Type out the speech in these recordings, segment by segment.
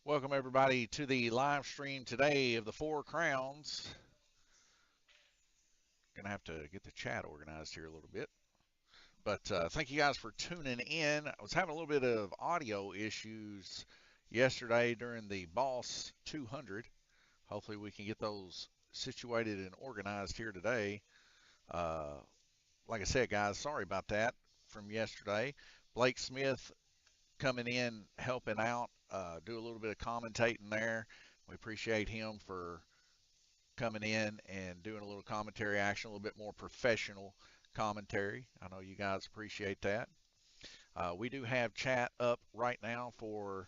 Welcome everybody to the live stream today of the Four Crowns. Gonna have to get the chat organized here a little bit. But thank you guys for tuning in. I was having a little bit of audio issues yesterday during the Boss 200. Hopefully we can get those situated and organized here today. Uh, like I said, guys, sorry about that from yesterday. Blake Smith coming in, helping out, do a little bit of commentating there. We appreciate him for coming in and doing a little commentary action, a little bit more professional commentary. I know you guys appreciate that. We do have chat up right now for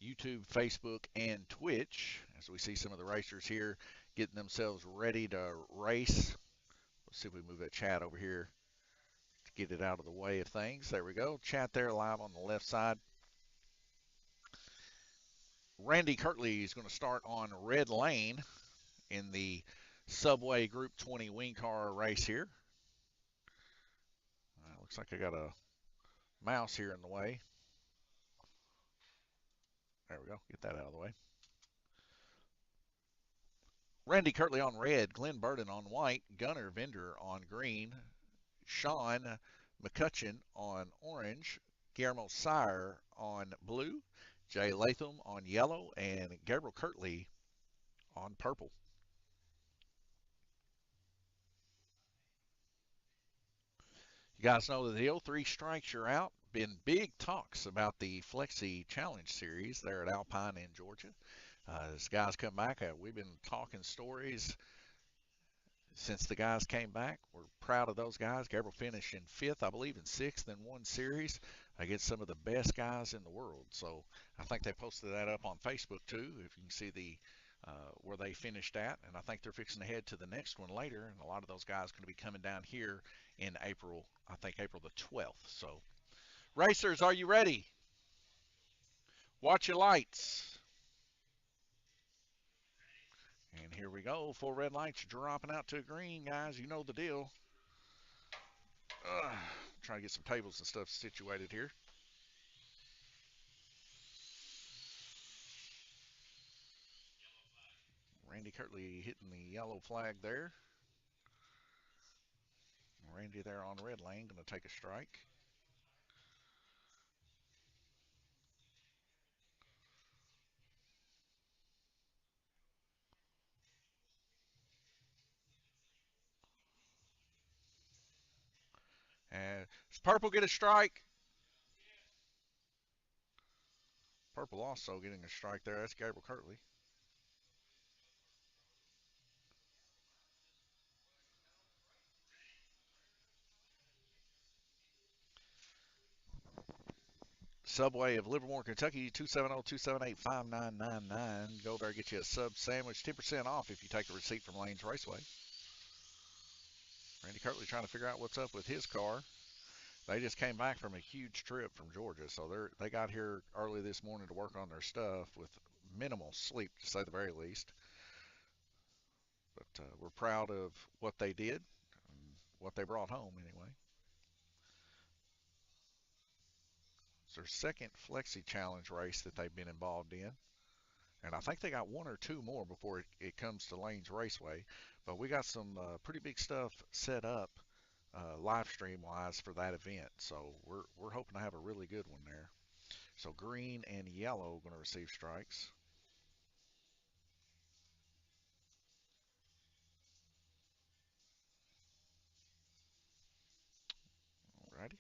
YouTube, Facebook, and Twitch as we see some of the racers here getting themselves ready to race. Let's see if we move that chat over here to get it out of the way of things. There we go. Chat there live on the left side. Randy Kirtley is going to start on red lane in the Subway Group 20 wing car race here. Looks like I got a mouse here in the way. There we go. Get that out of the way. Randy Kirtley on red, Glenn Burden on white, Gunnar Vender on green, Sean McCutcheon on orange, Guillermo Sire on blue, Jay Latham on yellow, and Gabriel Kirtley on purple. You guys know the deal. 3 strikes, you're out. Been big talks about the Flexi Challenge Series there at Alpine in Georgia. As guys come back, we've been talking stories since the guys came back. We're proud of those guys. Gabriel finished in 5th, I believe, in 6th in one series against some of the best guys in the world. So I think they posted that up on Facebook too, if you can see the where they finished at. And I think they're fixing to head to the next one later. And a lot of those guys are going to be coming down here in April, I think April the 12th. So racers, are you ready? Watch your lights. And here we go. 4 red lights dropping out to green, guys. You know the deal. Trying to get some tables and stuff situated here. Randy Kirtley hitting the yellow flag there. Randy there on red lane, going to take a strike. And does Purple get a strike? Purple also getting a strike there. That's Gabriel Kirtley. Subway of Livermore, Kentucky, 270-278-5999. Go there, get you a sub sandwich, 10% off if you take a receipt from Lanes Raceway. Randy Kirtley trying to figure out what's up with his car. They just came back from a huge trip from Georgia, so they got here early this morning to work on their stuff with minimal sleep, to say the very least. But we're proud of what they did, and what they brought home anyway. It's their second Flexi Challenge race that they've been involved in. And I think they got 1 or 2 more before it comes to Lanes Raceway. But we got some pretty big stuff set up live stream wise for that event. So we're hoping to have a really good one there. So green and yellow going to receive strikes. Alrighty.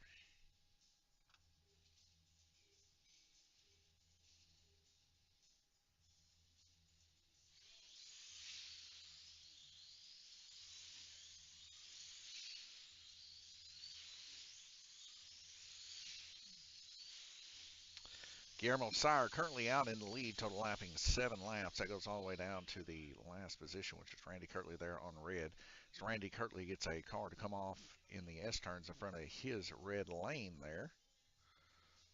Guillermo Sire currently out in the lead, total lapping 7 laps. That goes all the way down to the last position, which is Randy Kirtley there on red. So Randy Kirtley gets a car to come off in the S turns in front of his red lane there.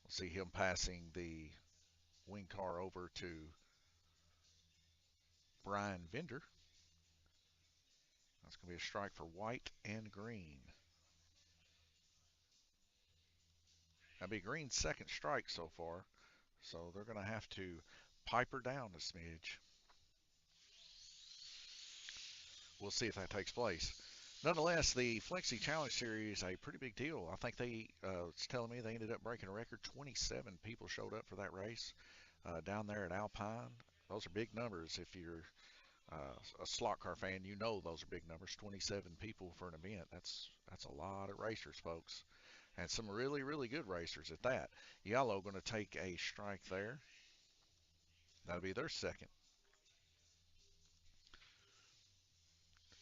We'll see him passing the wing car over to Brian Vender. That's going to be a strike for white and green. That'll be Green's second strike so far. So they're going to have to pipe her down a smidge. We'll see if that takes place. Nonetheless, the Flexi Challenge Series a pretty big deal. I think it's telling me they ended up breaking a record. 27 people showed up for that race down there at Alpine. Those are big numbers. If you're a slot car fan, you know those are big numbers. 27 people for an event. That's a lot of racers, folks, and some really really good racers at that. Yellow going to take a strike there. That'll be their second.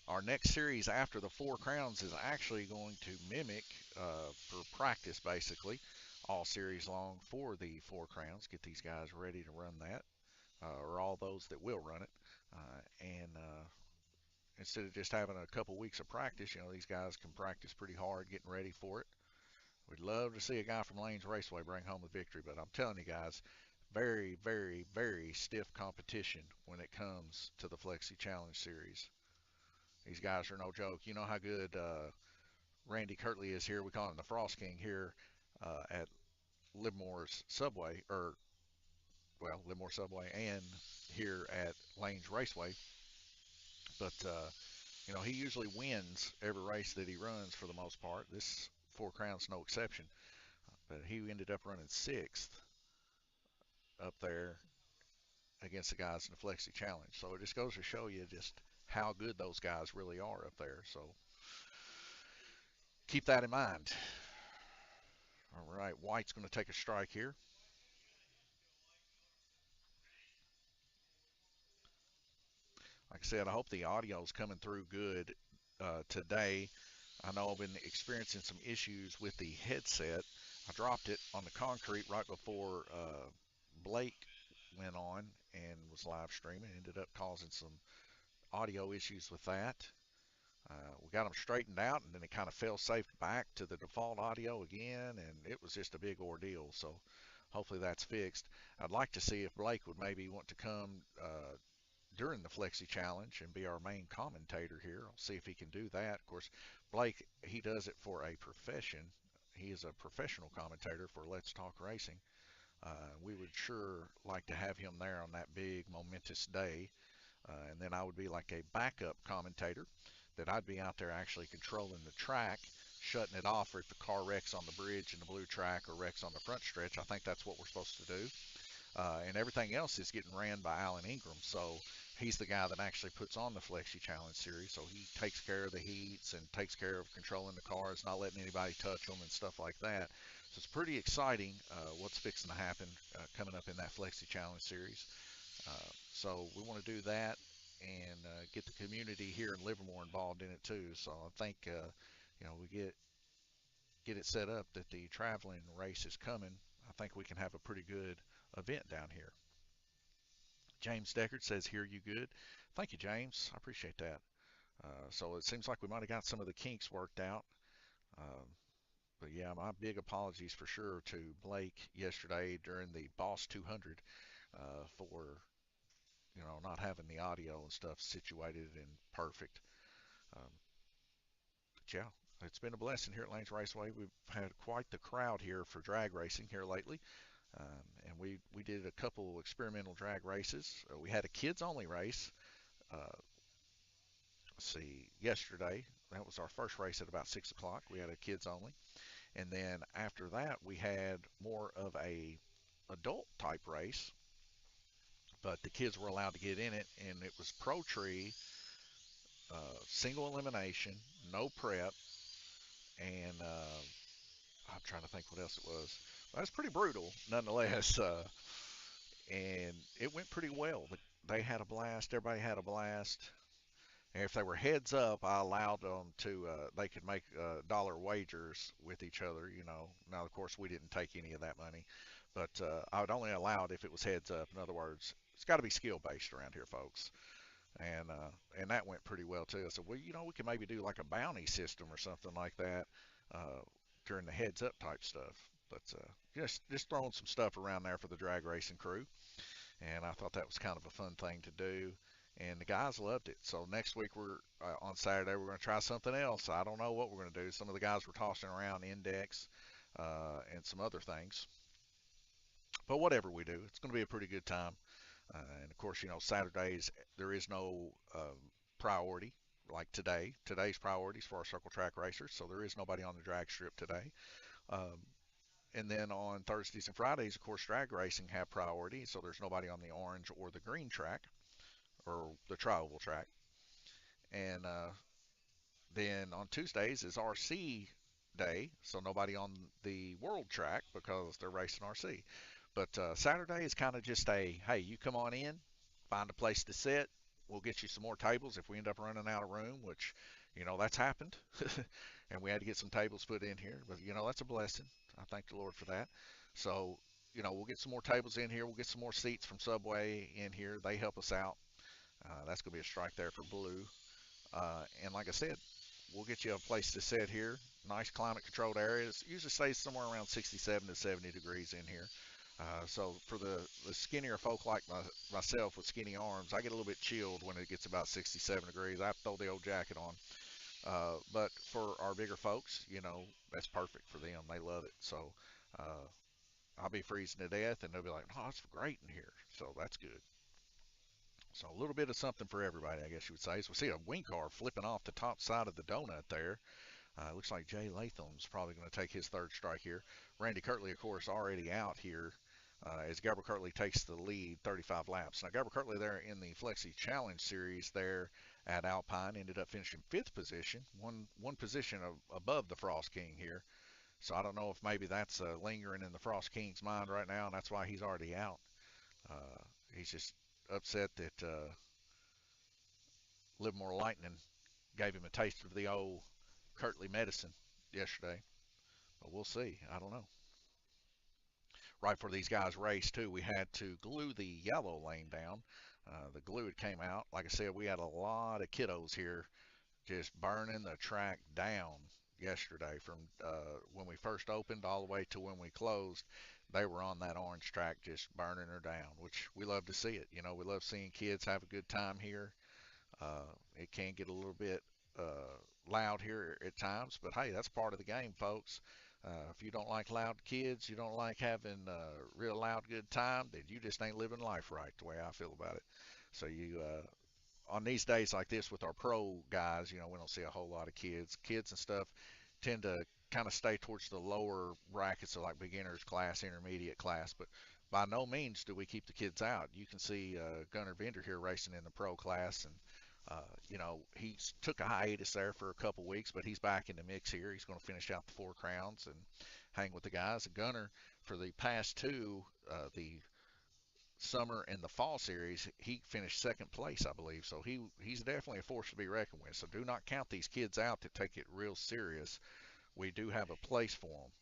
Our next series after the Four Crowns is actually going to mimic for practice, basically, all series long for the Four Crowns. Get these guys ready to run that, or all those that will run it. And instead of just having a couple weeks of practice, these guys can practice pretty hard getting ready for it. We'd love to see a guy from Lanes Raceway bring home the victory, but I'm telling you guys, very, very, very stiff competition when it comes to the Flexi Challenge Series. These guys are no joke. You know how good Randy Kirtley is here. We call him the Frost King here at Livermore's Subway, or Livermore Subway, and here at Lanes Raceway. But he usually wins every race that he runs for the most part. This Four Crowns no exception. But he ended up running sixth up there against the guys in the Flexi Challenge. So it just goes to show you just how good those guys really are up there. So keep that in mind. All right, White's going to take a strike here. Like I said, I hope the audio is coming through good today. I know I've been experiencing some issues with the headset. I dropped it on the concrete right before Blake went on and was live streaming. Ended up causing some audio issues with that. We got them straightened out, and then it kind of fell safe back to the default audio again, and it was just a big ordeal. So hopefully that's fixed. I'd like to see if Blake would maybe want to come during the Flexi Challenge and be our main commentator here. I'll see if he can do that. Of course, Blake, he does it for a profession. He is a professional commentator for Let's Talk Racing. We would sure like to have him there on that big momentous day. And then I would be like a backup commentator that I'd be out there actually controlling the track, shutting it off if the car wrecks on the bridge in the blue track or wrecks on the front stretch. I think that's what we're supposed to do. And everything else is getting ran by Alan Ingram. So he's the guy that actually puts on the Flexi Challenge Series. So he takes care of the heats and takes care of controlling the cars, not letting anybody touch them and stuff like that. So it's pretty exciting what's fixing to happen coming up in that Flexi Challenge Series. So we want to do that and get the community here in Livermore involved in it too. So I think we get it set up that the traveling race is coming. I think we can have a pretty good event down here. James Deckard says, "Hear you good." Thank you, James. I appreciate that. So it seems like we might have got some of the kinks worked out. Um, but yeah, my big apologies for sure to Blake yesterday during the Boss 200 for not having the audio and stuff situated and perfect. Um, but yeah, it's been a blessing here at Lanes Raceway. We've had quite the crowd here for drag racing here lately. And we did a couple experimental drag races. We had a kids only race. Let's see, yesterday. That was our first race at about 6 o'clock. We had a kids only. And then after that, we had more of a adult type race, but the kids were allowed to get in it, and it was pro tree, single elimination, no prep, and I'm trying to think what else it was. Well, that's pretty brutal, nonetheless. And it went pretty well. They had a blast. Everybody had a blast. And if they were heads up, I allowed them to. They could make dollar wagers with each other. Now of course we didn't take any of that money, but I would only allow it if it was heads up. In other words, it's got to be skill based around here, folks. And that went pretty well too. I said, well, we can maybe do like a bounty system or something like that during the heads up type stuff. But just throwing some stuff around there for the drag racing crew. And I thought that was kind of a fun thing to do. And the guys loved it. So next week on Saturday we're going to try something else. I don't know what we're going to do. Some of the guys were tossing around index and some other things. But whatever we do, it's going to be a pretty good time. And of course, Saturdays there is no priority like today. Today's priorities for our circle track racers, so there is nobody on the drag strip today. Um, and then on Thursdays and Fridays, of course, drag racing have priority, so there's nobody on the orange or the green track or the tri-oval track. And then on Tuesdays is RC day, so nobody on the world track because they're racing RC. But Saturday is kind of just a hey, you come on in, find a place to sit. We'll get you some more tables if we end up running out of room, which, that's happened. And we had to get some tables put in here, but, that's a blessing. I thank the Lord for that. So, we'll get some more tables in here. We'll get some more seats from Subway in here. They help us out. That's going to be a strike there for Blue. And like I said, we'll get you a place to sit here. Nice climate controlled areas. Usually stays somewhere around 67 to 70 degrees in here. So for the skinnier folk like myself with skinny arms, I get a little bit chilled when it gets about 67 degrees. I have to throw the old jacket on. But for our bigger folks, that's perfect for them. They love it. So uh, I'll be freezing to death, and they'll be like, "Oh, it's great in here." So that's good. So a little bit of something for everybody, I guess you would say. So we see a wing car flipping off the top side of the donut there. Looks like Jay Latham's probably going to take his third strike here. Randy Kirtley, of course, already out here as Gabriel Kirtley takes the lead 35 laps. Now, Gabriel Kirtley there in the Flexi Challenge Series there at Alpine ended up finishing fifth position, one position above the Frost King here. So I don't know if maybe that's lingering in the Frost King's mind right now, and that's why he's already out. Uh, he's just upset that Livermore Lightning gave him a taste of the old Kirtley medicine yesterday. But we'll see. I don't know. Right before these guys raced, too, we had to glue the yellow lane down. The glue had came out. Like I said, we had a lot of kiddos here just burning the track down yesterday from when we first opened all the way to when we closed. They were on that orange track just burning her down, which we love to see it. We love seeing kids have a good time here. It can get a little bit loud here at times, but hey, that's part of the game, folks. If you don't like loud kids, you don't like having a real loud good time, then you just ain't living life right, the way I feel about it. So on these days like this with our pro guys, we don't see a whole lot of kids. Kids and stuff tend to kind of stay towards the lower brackets of like beginners class, intermediate class, but by no means do we keep the kids out. You can see Gunnar Bender here racing in the pro class, and he's took a hiatus there for a couple weeks, but he's back in the mix here. He's going to finish out the Four Crowns and hang with the guys. And Gunnar, for the past two, the summer and the fall series, he finished second place, I believe. So he's definitely a force to be reckoned with. So do not count these kids out that take it real serious. We do have a place for them.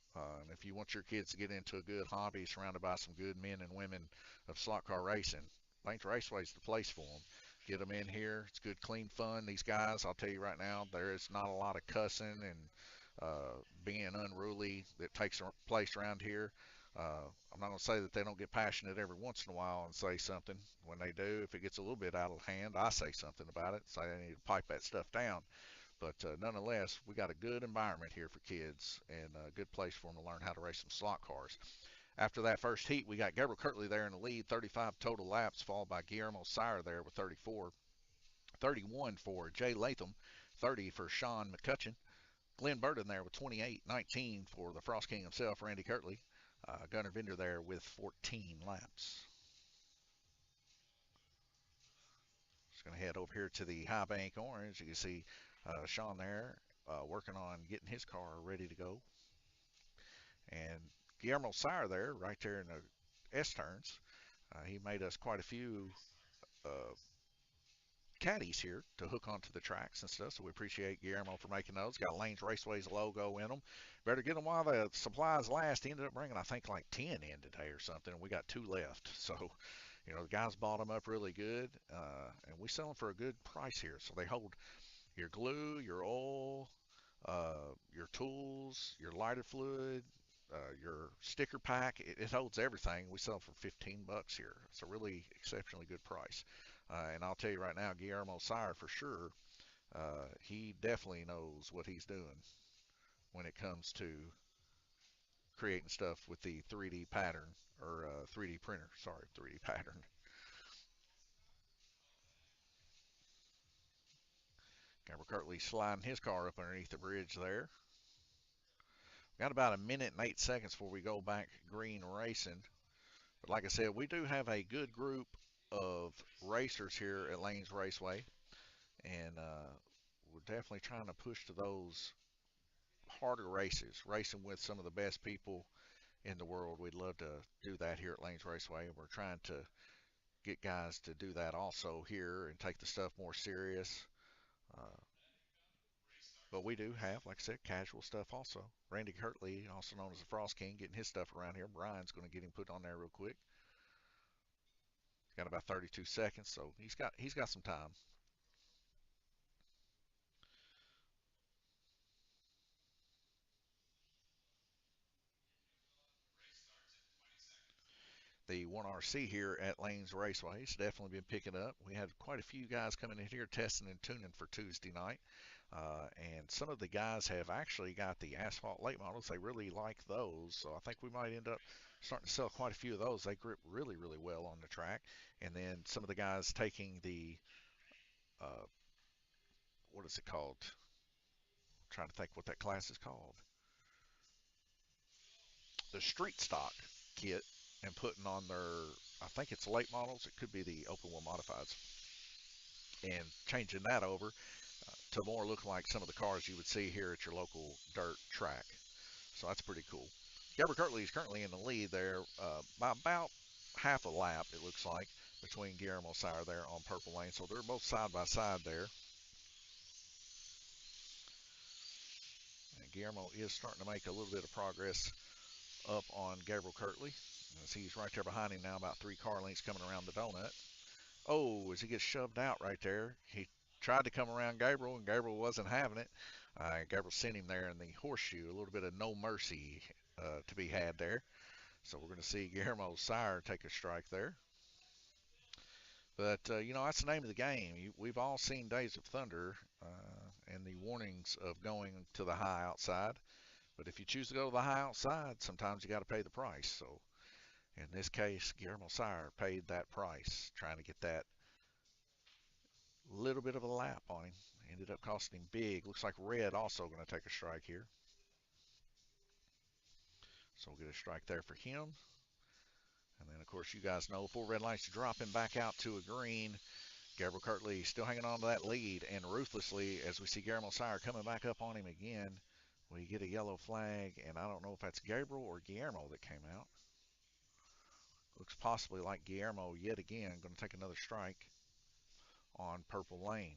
And if you want your kids to get into a good hobby surrounded by some good men and women of slot car racing, Banks Raceway is the place for them. Get them in here. It's good, clean fun. These guys, I'll tell you right now, there is not a lot of cussing and being unruly that takes place around here. I'm not going to say that they don't get passionate every once in a while and say something. When they do, if it gets a little bit out of hand, I say something about it. Say they need to pipe that stuff down. But nonetheless, we got a good environment here for kids and a good place for them to learn how to race some slot cars. After that first heat, we got Gabriel Kirtley there in the lead, 35 total laps, followed by Guillermo Sire there with 34, 31 for Jay Latham, 30 for Sean McCutcheon, Glenn Burton there with 28, 19 for the Frost King himself, Randy Kirtley, Gunnar Vinder there with 14 laps. Just going to head over here to the High Bank Orange. You can see Sean there working on getting his car ready to go. And Guillermo Sire there, right there in the S turns. He made us quite a few uh, caddies here to hook onto the tracks and stuff. So we appreciate Guillermo for making those. Got Lanes Raceway's logo in them. Better get them while the supplies last. He ended up bringing, I think, like 10 in today or something. And we got 2 left. So, the guys bought them up really good. And we sell them for a good price here. So they hold your glue, your oil, your tools, your lighter fluid, your sticker pack. It holds everything. We sell for $15 here. It's a really exceptionally good price. And I'll tell you right now, Guillermo Sire for sure, he definitely knows what he's doing when it comes to creating stuff with the 3D pattern or 3D printer. Sorry, 3D pattern. Amber Kirtley sliding his car up underneath the bridge there. Got about a minute and 8 seconds before we go back green racing. But like I said, we do have a good group of racers here at Lanes Raceway, and we're definitely trying to push to those harder races, racing with some of the best people in the world. We'd love to do that here at Lanes Raceway, and we're trying to get guys to do that also here and take the stuff more serious. Uh, but we do have, like I said, casual stuff also. Randy Kirtley, also known as the Frost King, getting his stuff around here. Brian's going to get him put on there real quick. He's got about 32 seconds, so he's got some time. The 1RC here at Lanes Raceway has definitely been picking up. We had quite a few guys coming in here testing and tuning for Tuesday night. And some of the guys have actually got the asphalt late models. They really like those. So I think we might end up starting to sell quite a few of those. They grip really, really well on the track. And then some of the guys taking the, uh, what is it called? I'm trying to think what that class is called. The street stock kit and putting on their, I think it's late models. It could be the open wheel modifieds. And changing that over to more look like some of the cars you would see here at your local dirt track. So that's pretty cool. Gabriel Kirtley is currently in the lead there by about half a lap, it looks like, between Guillermo Sire there on Purple Lane. So they're both side by side there. And Guillermo is starting to make a little bit of progress up on Gabriel Kirtley. As he's right there behind him now, about 3 car lengths coming around the donut. Oh, as he gets shoved out right there, he tried to come around Gabriel, and Gabriel wasn't having it. Gabriel sent him there in the horseshoe, a little bit of no mercy to be had there. So we're going to see Guillermo Sire take a strike there. But, that's the name of the game. We've all seen Days of Thunder and the warnings of going to the high outside. But if you choose to go to the high outside, sometimes you got to pay the price. So in this case, Guillermo Sire paid that price, trying to get that little bit of a lap on him. Ended up costing him big. Looks like Red also going to take a strike here. So we'll get a strike there for him. And then, of course, you guys know 4 red lights dropping back out to a green. Gabriel Kirtley still hanging on to that lead, and ruthlessly, as we see Guillermo Sire coming back up on him again, we get a yellow flag, and I don't know if that's Gabriel or Guillermo that came out. Looks possibly like Guillermo yet again, going to take another strike on Purple Lane.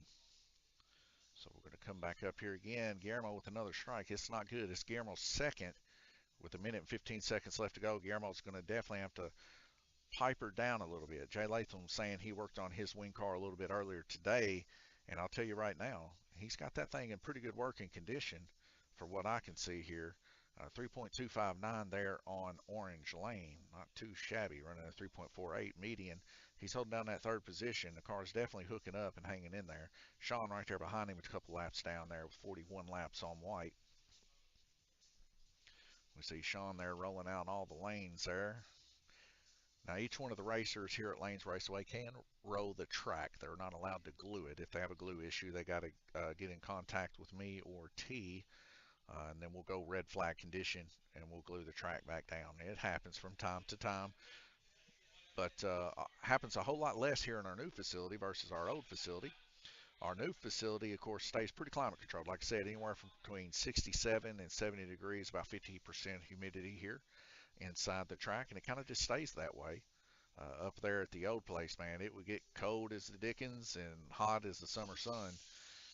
So we're going to come back up here again. Guillermo with another strike. It's not good. It's Guillermo's second with a minute and 15 seconds left to go. Guillermo's going to definitely have to pipe her down a little bit. Jay Latham saying he worked on his wing car a little bit earlier today, and I'll tell you right now, he's got that thing in pretty good working condition for what I can see here. 3.259 there on Orange Lane. Not too shabby, running a 3.48 median. He's holding down that third position. The car's definitely hooking up and hanging in there. Sean right there behind him with a couple laps down there with 41 laps on white. We see Sean there rolling out all the lanes there. Now, each one of the racers here at Lanes Raceway can row the track. They're not allowed to glue it. If they have a glue issue, they got to get in contact with me or T, and then we'll go red flag condition, and we'll glue the track back down. It happens from time to time, but happens a whole lot less here in our new facility versus our old facility. Our new facility, of course, stays pretty climate controlled. Like I said, anywhere from between 67 and 70 degrees, about 50% humidity here inside the track, and it kind of just stays that way. Up there at the old place, man, it would get cold as the dickens and hot as the summer sun.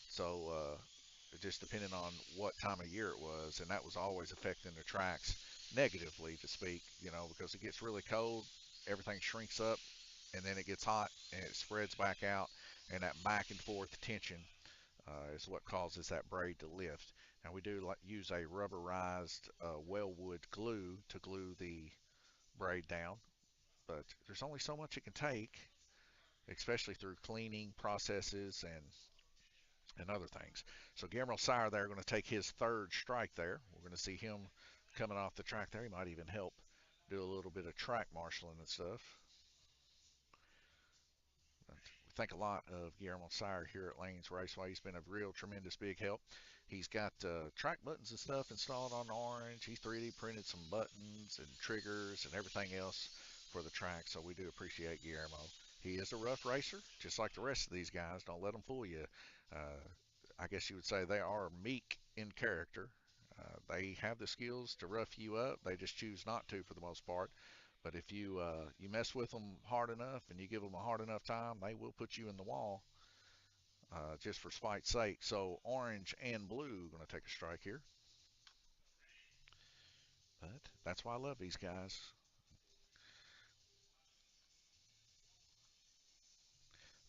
So just depending on what time of year it was, and that was always affecting the tracks negatively, to speak, because it gets really cold, everything shrinks up, and then it gets hot and it spreads back out, and that back and forth tension is what causes that braid to lift. Now we do use a rubberized Wellwood glue to glue the braid down, but there's only so much it can take, especially through cleaning processes and other things. So Guillermo Sire there going to take his third strike there. We're going to see him coming off the track there. He might even help do a little bit of track marshaling and stuff. But think a lot of Guillermo Sire here at Lanes Raceway. He's been a real tremendous big help. He's got track buttons and stuff installed on Orange. He 3D printed some buttons and triggers and everything else for the track, so we do appreciate Guillermo. He is a rough racer, just like the rest of these guys. Don't let them fool you. I guess you would say they are meek in character. They have the skills to rough you up. They just choose not to for the most part. But if you mess with them hard enough and you give them a hard enough time, they will put you in the wall just for spite's sake. So orange and blue going to take a strike here. But that's why I love these guys.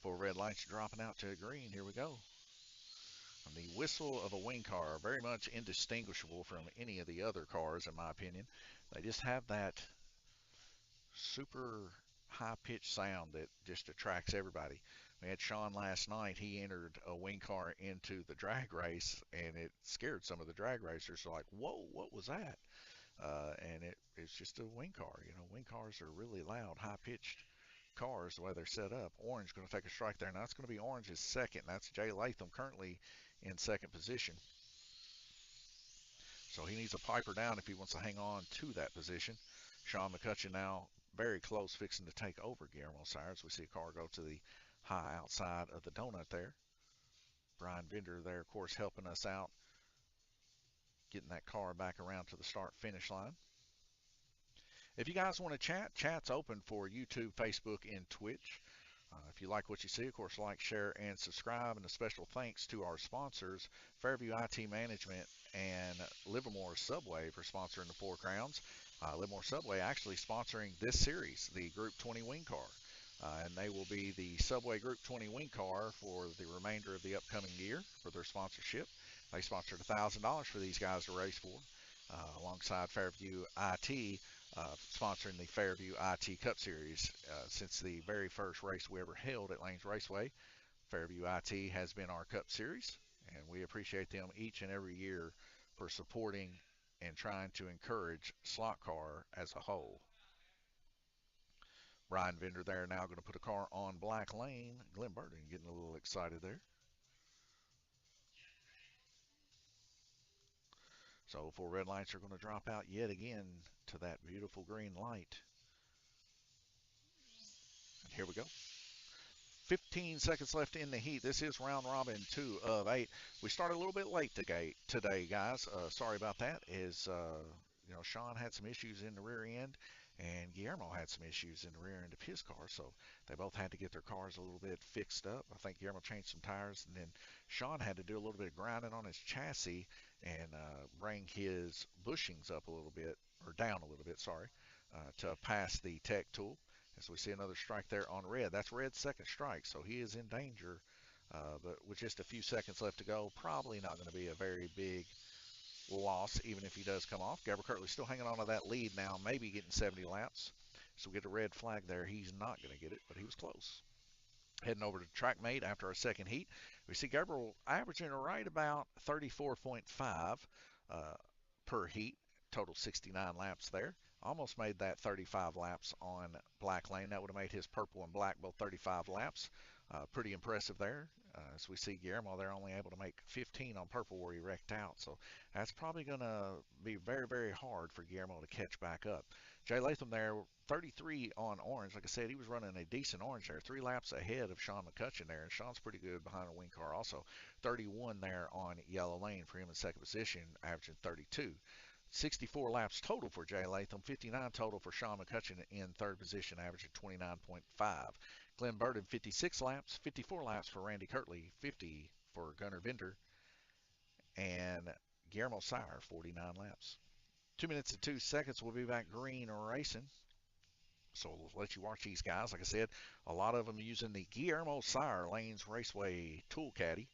Four red lights dropping out to green. Here we go. And the whistle of a wing car, very much indistinguishable from any of the other cars, in my opinion. They just have that super high-pitched sound that just attracts everybody. We had Sean last night. He entered a wing car into the drag race, and it scared some of the drag racers. So like, whoa, what was that? And it's just a wing car. You know, wing cars are really loud, high-pitched cars the way they're set up. Orange going to take a strike there. Now it's going to be Orange's second. That's Jay Latham currently in second position. So he needs a piper down if he wants to hang on to that position. Sean McCutcheon now very close, fixing to take over Guillermo Sires. We see a car go to the high outside of the donut there. Brian Bender there, of course, helping us out, getting that car back around to the start-finish line. If you guys want to chat, chat's open for YouTube, Facebook, and Twitch. If you like what you see, of course, like, share, and subscribe. And a special thanks to our sponsors, Fairview IT Management and Livermore Subway, for sponsoring the Four Crowns. Livermore Subway actually sponsoring this series, the Group 20 wing car. And they will be the Subway Group 20 wing car for the remainder of the upcoming year for their sponsorship. They sponsored $1,000 for these guys to race for, alongside Fairview IT, sponsoring the Fairview IT Cup Series. Since the very first race we ever held at Lanes Raceway, Fairview IT has been our Cup Series, and we appreciate them each and every year for supporting and trying to encourage slot car as a whole. Brian Vender there now going to put a car on black lane. Glenn Burton getting a little excited there. So four red lights are going to drop out yet again to that beautiful green light. And here we go. 15 seconds left in the heat. This is round robin 2 of 8. We started a little bit late today, guys. Sorry about that. Sean had some issues in the rear end, and Guillermo had some issues in the rear end of his car, so they both had to get their cars a little bit fixed up. I think Guillermo changed some tires, and then Sean had to do a little bit of grinding on his chassis and bring his bushings up a little bit, or down a little bit, sorry, to pass the tech tool. As we see another strike there on red. That's red's second strike, so he is in danger. But with just a few seconds left to go, probably not going to be a very big loss, even if he does come off. Gabriel Kirtley still hanging on to that lead now, maybe getting 70 laps. So we get a red flag there. He's not going to get it, but he was close. Heading over to TrackMate after our second heat, we see Gabriel averaging right about 34.5 per heat, total 69 laps there. Almost made that 35 laps on black lane. That would have made his purple and black both 35 laps. Pretty impressive there. As we see Guillermo, they're only able to make 15 on purple where he wrecked out. So that's probably going to be very, very hard for Guillermo to catch back up. Jay Latham there, 33 on orange. Like I said, he was running a decent orange there. 3 laps ahead of Sean McCutcheon there. And Sean's pretty good behind a wing car also. 31 there on yellow lane for him in second position, averaging 32. 64 laps total for Jay Latham, 59 total for Sean McCutcheon in third position, averaging 29.5. Glenn Burton, 56 laps, 54 laps for Randy Kirtley, 50 for Gunnar Bender, and Guillermo Sire, 49 laps. 2 minutes and 2 seconds, we'll be back green racing. So we'll let you watch these guys. Like I said, a lot of them using the Guillermo Sire Lanes Raceway tool caddy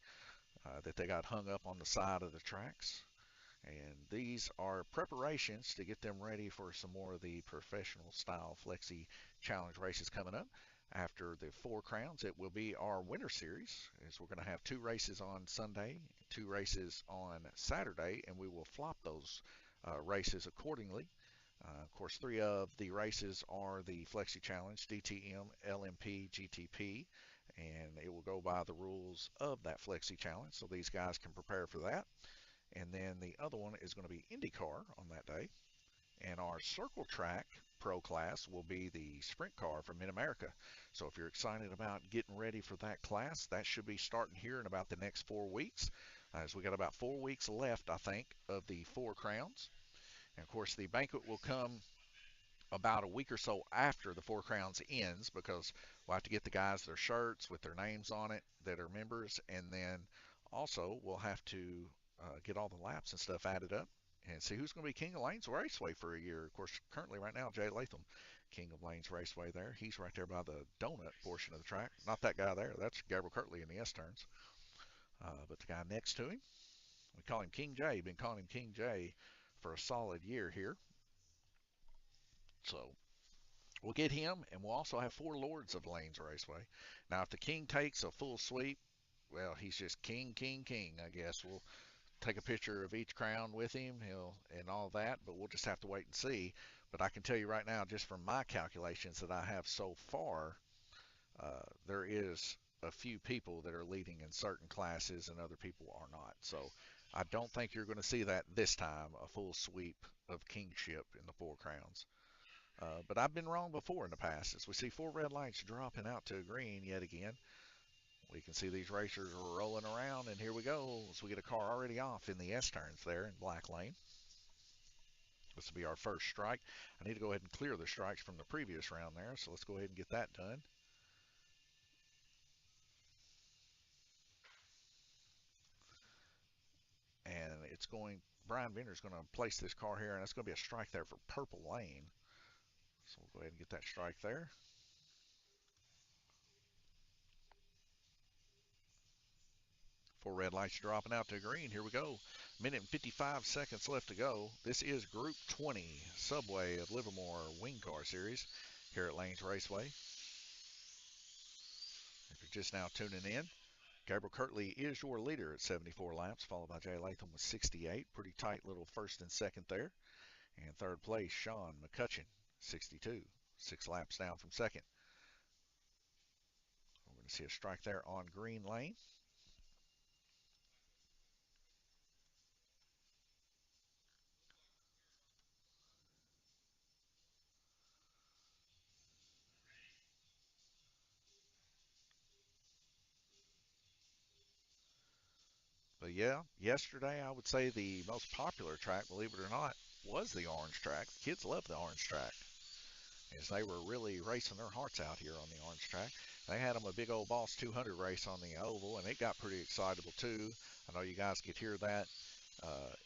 that they got hung up on the side of the tracks. And these are preparations to get them ready for some more of the professional style Flexi Challenge races coming up. After the Four Crowns, it will be our winter series, as we're going to have 2 races on Sunday, 2 races on Saturday, and we will flop those races accordingly. Of course, 3 of the races are the Flexi Challenge, DTM, LMP, GTP, and it will go by the rules of that Flexi Challenge, so these guys can prepare for that. And then the other one is going to be IndyCar on that day. And our Circle Track Pro class will be the sprint car from Mid-America. So if you're excited about getting ready for that class, that should be starting here in about the next 4 weeks. As we got about 4 weeks left, I think, of the Four Crowns. And of course, the banquet will come about a week or so after the Four Crowns ends, because we'll have to get the guys their shirts with their names on it that are members, and then also we'll have to get all the laps and stuff added up and see who's going to be King of Lanes Raceway for a year. Of course, currently right now, Jay Latham, King of Lanes Raceway there. He's right there by the donut portion of the track. Not that guy there. That's Gabriel Kirtley in the S turns. But the guy next to him, we call him King J. Been calling him King J for a solid year here. So we'll get him, and we'll also have four Lords of Lanes Raceway. Now, if the King takes a full sweep, well, he's just king, king, king, I guess. We'll take a picture of each crown with him and all that, but we'll just have to wait and see. But I can tell you right now, just from my calculations that I have so far, there is a few people that are leading in certain classes and other people are not. So I don't think you're going to see that this time, a full sweep of kingship in the Four Crowns. But I've been wrong before in the past. As we see four red lights dropping out to green yet again, we can see these racers are rolling around, and here we go. As we get a car already off in the S turns there in black lane. This will be our first strike. I need to go ahead and clear the strikes from the previous round there, so let's go ahead and get that done. And it's going, Brian Vender's going to place this car here, and it's going to be a strike there for purple lane. So we'll go ahead and get that strike there. Four red lights dropping out to green. Here we go. Minute and 55 seconds left to go. This is Group 20 Subway of Livermore Wing Car Series here at Lanes Raceway. If you're just now tuning in, Gabriel Kirtley is your leader at 74 laps, followed by Jay Latham with 68. Pretty tight little first and second there. And third place, Sean McCutcheon, 62. 6 laps down from second. We're going to see a strike there on green lane. But yeah, yesterday I would say the most popular track, believe it or not, was the orange track. The kids love the orange track, as they were really racing their hearts out here on the orange track. They had them a big old Boss 200 race on the oval, and it got pretty excitable too. I know you guys could hear that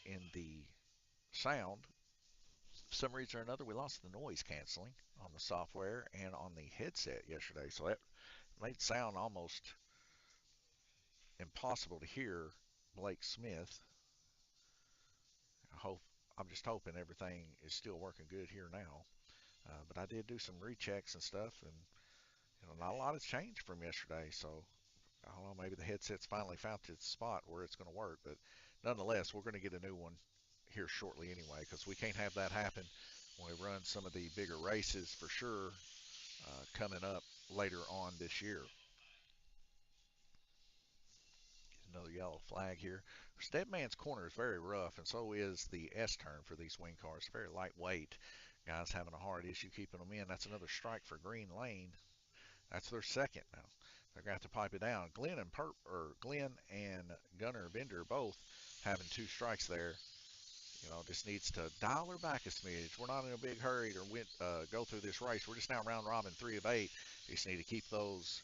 in the sound. For some reason or another, we lost the noise canceling on the software and on the headset yesterday, so that made sound almost impossible to hear Blake Smith. I'm just hoping everything is still working good here now. But I did do some rechecks and stuff, and not a lot has changed from yesterday. So I don't know, maybe the headset's finally found its spot where it's going to work. But nonetheless, we're going to get a new one here shortly anyway, because we can't have that happen when we run some of the bigger races for sure coming up later on this year. Another yellow flag here. Stedman's corner is very rough, and so is the S turn for these wing cars. Very lightweight. Guys having a hard issue keeping them in. That's another strike for green lane. That's their second now. They're going to have to pipe it down. Glenn and Gunnar Bender both having 2 strikes there. Just needs to dial her back a smidge. We're not in a big hurry to go through this race. We're just now round robin 3 of 8. You just need to keep those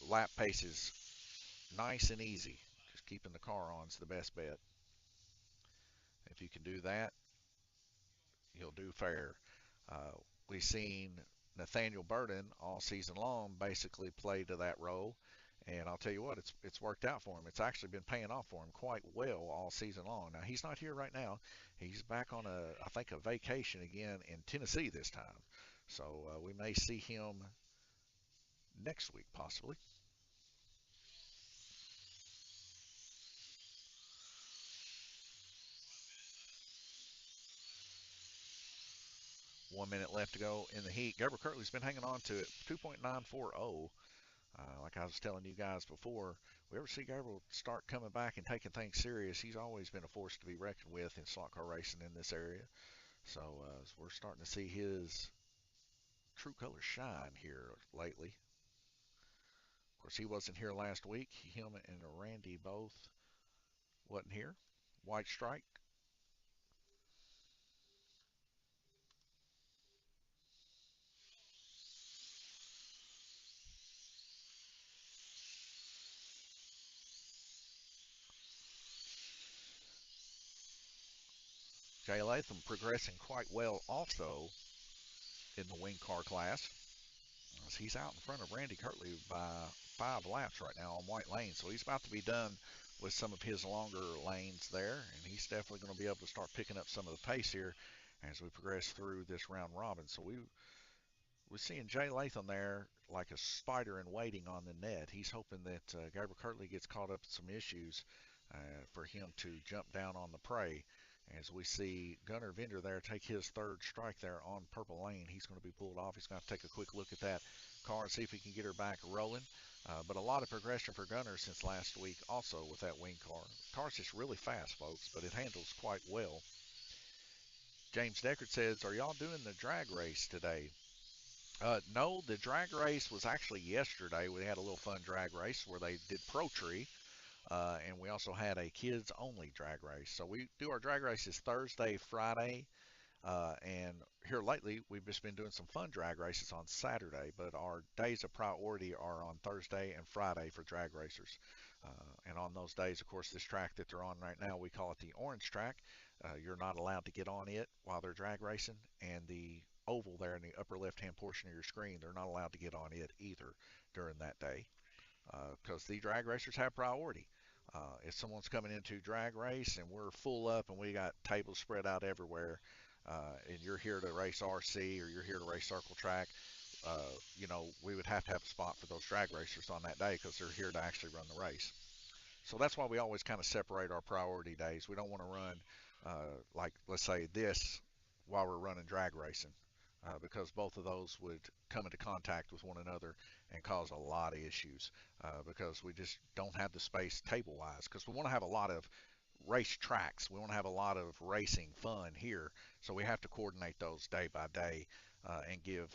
lap paces nice and easy. Just keeping the car on is the best bet. If you can do that, you'll do fair. We've seen Nathaniel Burden all season long basically play to that role, and I'll tell you what, it's worked out for him. It's actually been paying off for him quite well all season long. Now, he's not here right now. He's back on I think a vacation again in Tennessee this time. So we may see him next week possibly. 1 minute left to go in the heat. Gabriel Kirtley's been hanging on to it. 2.940. Like I was telling you guys before, we ever see Gabriel start coming back and taking things serious, he's always been a force to be reckoned with in slot car racing in this area. So we're starting to see his true colors shine here lately. Of course, he wasn't here last week. Him and Randy both wasn't here. White stripe. Jay Latham progressing quite well also in the wing car class. As he's out in front of Randy Kirtley by 5 laps right now on white lane. So he's about to be done with some of his longer lanes there. And he's definitely going to be able to start picking up some of the pace here as we progress through this round robin. So we're seeing Jay Latham there like a spider in waiting on the net. He's hoping that Gabriel Kirtley gets caught up with some issues for him to jump down on the prey. As we see Gunnar Vinder there take his third strike there on purple lane. He's going to be pulled off. He's going to take a quick look at that car and see if he can get her back rolling. But a lot of progression for Gunnar since last week also with that wing car. The car's just really fast, folks, but it handles quite well. James Deckard says, are y'all doing the drag race today? No, the drag race was actually yesterday. We had a little fun drag race where they did Pro Tree, and we also had a kids only drag race. So we do our drag races Thursday, Friday, and here lately we've just been doing some fun drag races on Saturday. But our days of priority are on Thursday and Friday for drag racers. And on those days, of course, this track that they're on right now, we call it the orange track. You're not allowed to get on it while they're drag racing, and the oval there in the upper left-hand portion of your screen, they're not allowed to get on it either during that day because the drag racers have priority. If someone's coming into drag race and we're full up and we got tables spread out everywhere, and you're here to race RC or you're here to race circle track, we would have to have a spot for those drag racers on that day because they're here to actually run the race. So that's why we always kind of separate our priority days. We don't want to run, like, let's say this while we're running drag racing, because both of those would come into contact with one another and cause a lot of issues because we just don't have the space table wise. Because we want to have a lot of race tracks, we want to have a lot of racing fun here, so we have to coordinate those day by day and give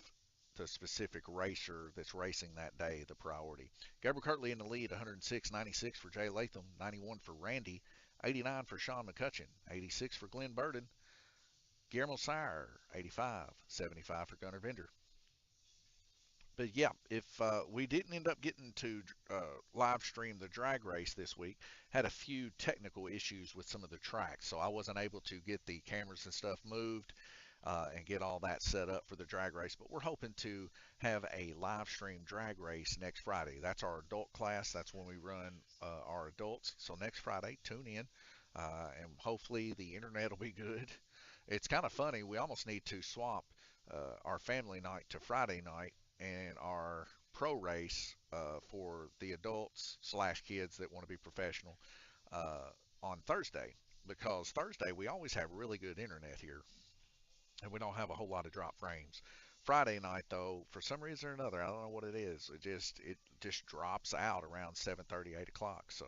the specific racer that's racing that day the priority. Gabriel Kirtley in the lead, 106.96 for Jay Latham, 91 for Randy, 89 for Sean McCutcheon, 86 for Glenn Burden, Guillermo Sire, 85.75 for Gunnar Vinder. But yeah, if we didn't end up getting to live stream the drag race this week, had a few technical issues with some of the tracks, so I wasn't able to get the cameras and stuff moved and get all that set up for the drag race. But we're hoping to have a live stream drag race next Friday. That's our adult class. That's when we run our adults. So next Friday, tune in, and hopefully the internet will be good. It's kind of funny. We almost need to swap our family night to Friday night and our pro race for the adults slash kids that want to be professional on Thursday, because Thursday we always have really good internet here and we don't have a whole lot of drop frames. Friday night though, for some reason or another, I don't know what it is. It just drops out around 7:30, 8 o'clock. So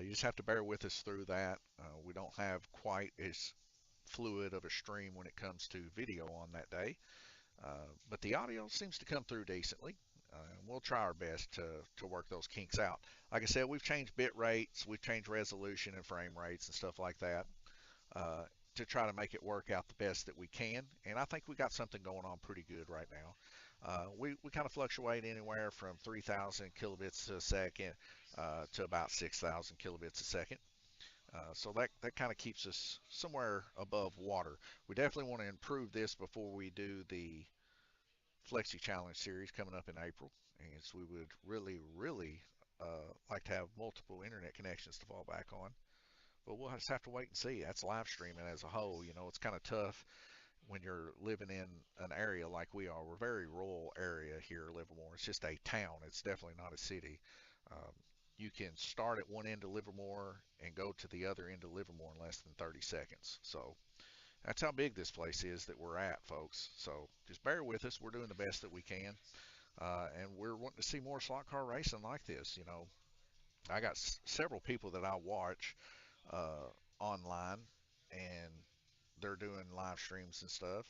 you just have to bear with us through that. We don't have quite as fluid of a stream when it comes to video on that day. But the audio seems to come through decently. We'll try our best to work those kinks out. Like I said, we've changed bit rates, we've changed resolution and frame rates and stuff like that uh, to try to make it work out the best that we can. And I think we got something going on pretty good right now. We kind of fluctuate anywhere from 3,000 kilobits a second to about 6,000 kilobits a second. So that kind of keeps us somewhere above water. We definitely want to improve this before we do the Flexi Challenge series coming up in April. And so we would really, really like to have multiple internet connections to fall back on. But we'll just have to wait and see. That's live streaming as a whole. It's kind of tough when you're living in an area like we are. We're a very rural area here, Livermore. It's just a town. It's definitely not a city. Um, you can start at one end of Livermore and go to the other end of Livermore in less than 30 seconds. So that's how big this place is that we're at, folks. So just bear with us. We're doing the best that we can. And we're wanting to see more slot car racing like this. You know, I got several people that I watch online, and they're doing live streams and stuff.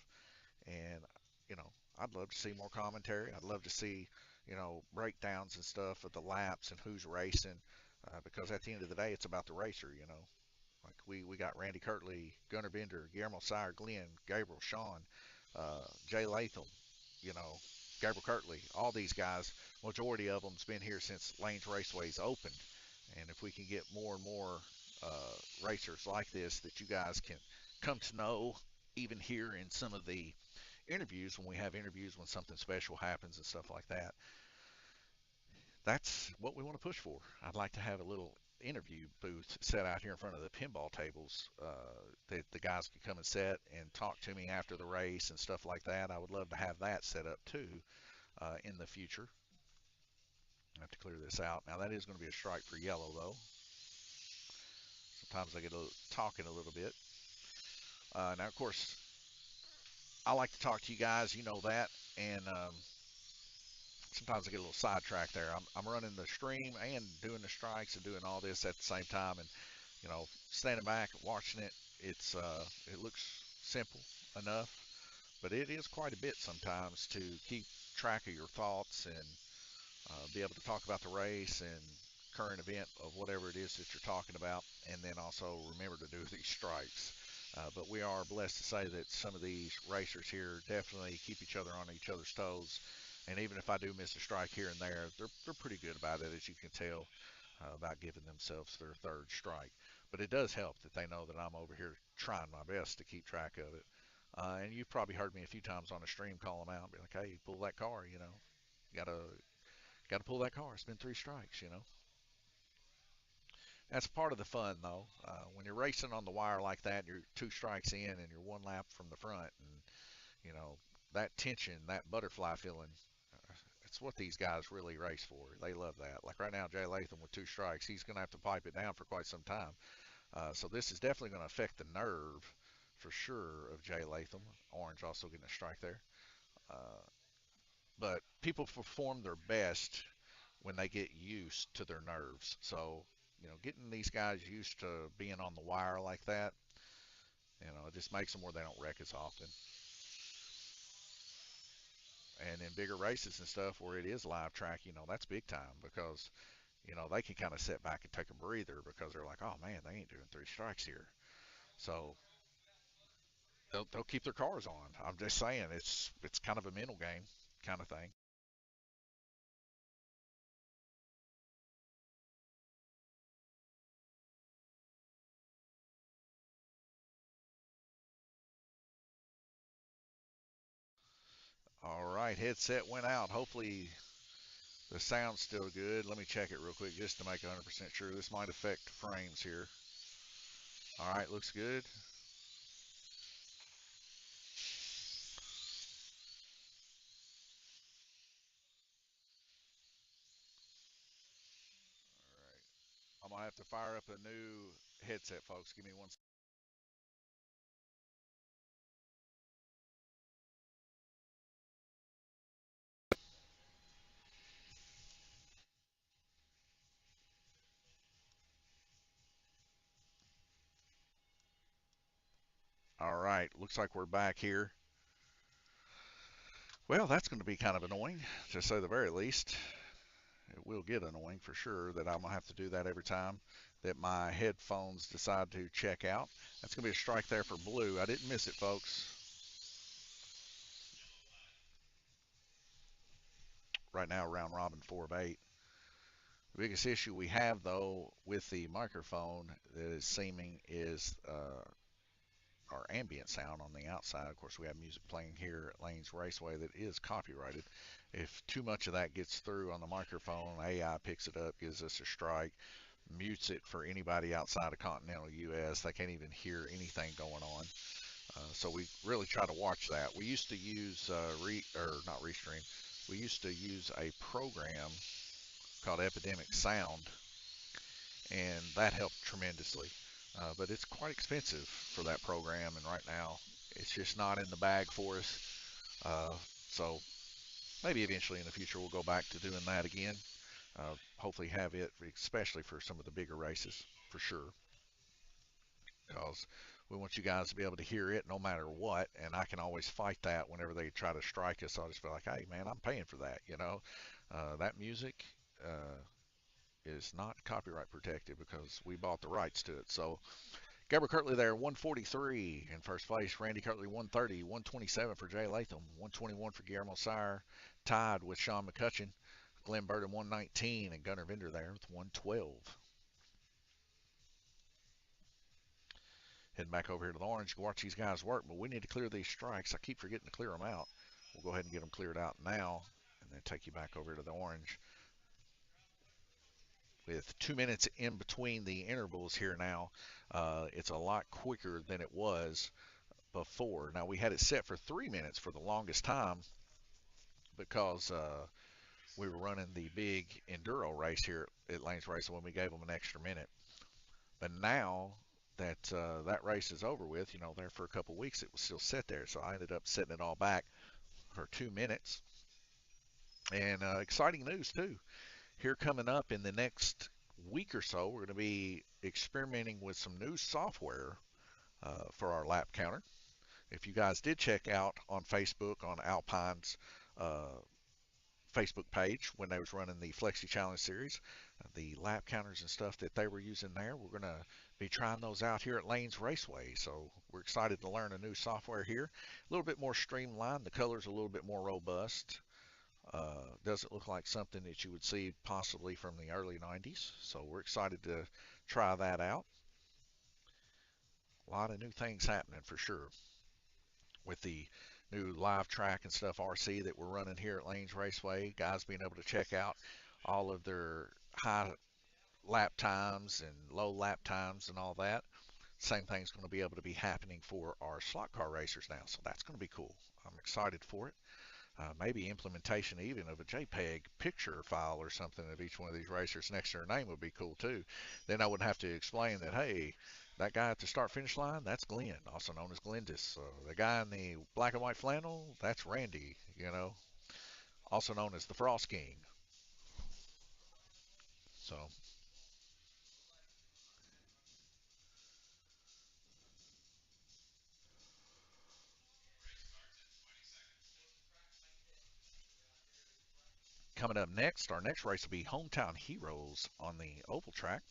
And you know, I'd love to see more commentary. I'd love to see, you know, breakdowns and stuff of the laps and who's racing, because at the end of the day, it's about the racer. You know, like we got Randy Kirtley, Gunnar Bender, Guillermo Sire, Glenn, Gabriel, Sean, Jay Latham, you know, Gabriel Kirtley, all these guys. Majority of them's been here since Lanes Raceway's opened, and if we can get more and more racers like this that you guys can come to know, even here in some of the interviews when we have interviews when something special happens and stuff like that. That's what we want to push for. I'd like to have a little interview booth set out here in front of the pinball tables that the guys can come and sit and talk to me after the race and stuff like that. I would love to have that set up too in the future. I have to clear this out. Now that is going to be a strike for yellow though. Sometimes I get talking a little bit. Now of course I like to talk to you guys, you know that, and sometimes I get a little sidetracked there. I'm running the stream and doing the strikes and doing all this at the same time, and you know, standing back and watching it, it looks simple enough, but it is quite a bit sometimes to keep track of your thoughts and be able to talk about the race and current event of whatever it is that you're talking about, and then also remember to do these strikes. But we are blessed to say that some of these racers here definitely keep each other on each other's toes. And even if I do miss a strike here and there, they're pretty good about it, as you can tell, about giving themselves their third strike. But it does help that they know that I'm over here trying my best to keep track of it. And you've probably heard me a few times on the stream call them out, be like, "Hey, pull that car, you know, gotta gotta pull that car. It's been three strikes, you know." That's part of the fun, though. When you're racing on the wire like that, you're two strikes in and you're one lap from the front, and you know that tension, that butterfly feeling. It's what these guys really race for. They love that. Like right now, Jay Latham with two strikes, he's going to have to pipe it down for quite some time. So this is definitely going to affect the nerve for sure of Jay Latham. Orange also getting a strike there. Uh, but people perform their best when they get used to their nerves. So, you know, getting these guys used to being on the wire like that, you know, it just makes them where they don't wreck as often. And in bigger races and stuff where it is live track, you know, that's big time because, you know, they can kind of sit back and take a breather because they're like, oh man, they ain't doing three strikes here. So they'll keep their cars on. I'm just saying it's kind of a mental game kind of thing. All right, headset went out. Hopefully the sound's still good. Let me check it real quick just to make 100% sure. This might affect frames here. All right, looks good. All right, I'm gonna have to fire up a new headset, folks. Give me one. All right, looks like we're back here. Well, that's going to be kind of annoying, to say the very least. It will get annoying for sure that I'm gonna have to do that every time that my headphones decide to check out. That's gonna be a strike there for blue. I didn't miss it, folks. Right now, round robin 4 of 8. The biggest issue we have though with the microphone that is seeming is our ambient sound on the outside. Of course, we have music playing here at Lanes Raceway that is copyrighted. If too much of that gets through on the microphone, AI picks it up, gives us a strike, mutes it for anybody outside of continental U.S. They can't even hear anything going on. So we really try to watch that. We used to use or not Restream. We used to use a program called Epidemic Sound, and that helped tremendously. But it's quite expensive for that program, and right now it's just not in the bag for us. So Maybe eventually in the future we'll go back to doing that again. Hopefully have it, especially for some of the bigger races, for sure, because we want you guys to be able to hear it no matter what. And I can always fight that whenever they try to strike us. I'll just be like, hey, man, I'm paying for that. That music is not copyright protected because we bought the rights to it. So Gabriel Kirtley there, 143 in first place. Randy Kirtley, 130. 127 for Jay Latham. 121 for Guillermo Sire. Tied with Sean McCutcheon. Glenn Burton, 119. And Gunnar Vinder there with 112. Heading back over here to the orange to watch these guys work, but we need to clear these strikes. I keep forgetting to clear them out. We'll go ahead and get them cleared out now and then take you back over to the orange. With 2 minutes in between the intervals here now, it's a lot quicker than it was before. Now, we had it set for 3 minutes for the longest time because we were running the big enduro race here at Lanes Race when we gave them an extra minute. But now that that race is over with, there for a couple weeks, it was still set there. So I ended up setting it all back for 2 minutes. And exciting news, too. Here coming up in the next week or so, we're going to be experimenting with some new software for our lap counter. If you guys did check out on Facebook, on Alpine's Facebook page, when they was running the Flexi Challenge series, the lap counters and stuff that they were using there, we're going to be trying those out here at Lanes Raceway. So we're excited to learn a new software here. A little bit more streamlined. The color's a little bit more robust. Doesn't look like something that you would see possibly from the early 90s. So we're excited to try that out. A lot of new things happening for sure with the new live track and stuff RC that we're running here at Lanes Raceway. Guys being able to check out all of their high lap times and low lap times and all that. Same thing's going to be able to be happening for our slot car racers now. So that's going to be cool. I'm excited for it. Maybe implementation even of a JPEG picture file or something of each one of these racers next to their name would be cool too. Then I wouldn't have to explain that, hey, that guy at the start finish line, that's Glenn, also known as Glendis. The guy in the black and white flannel, that's Randy, also known as the Frost King. So coming up next, our next race will be Hometown Heroes on the oval track.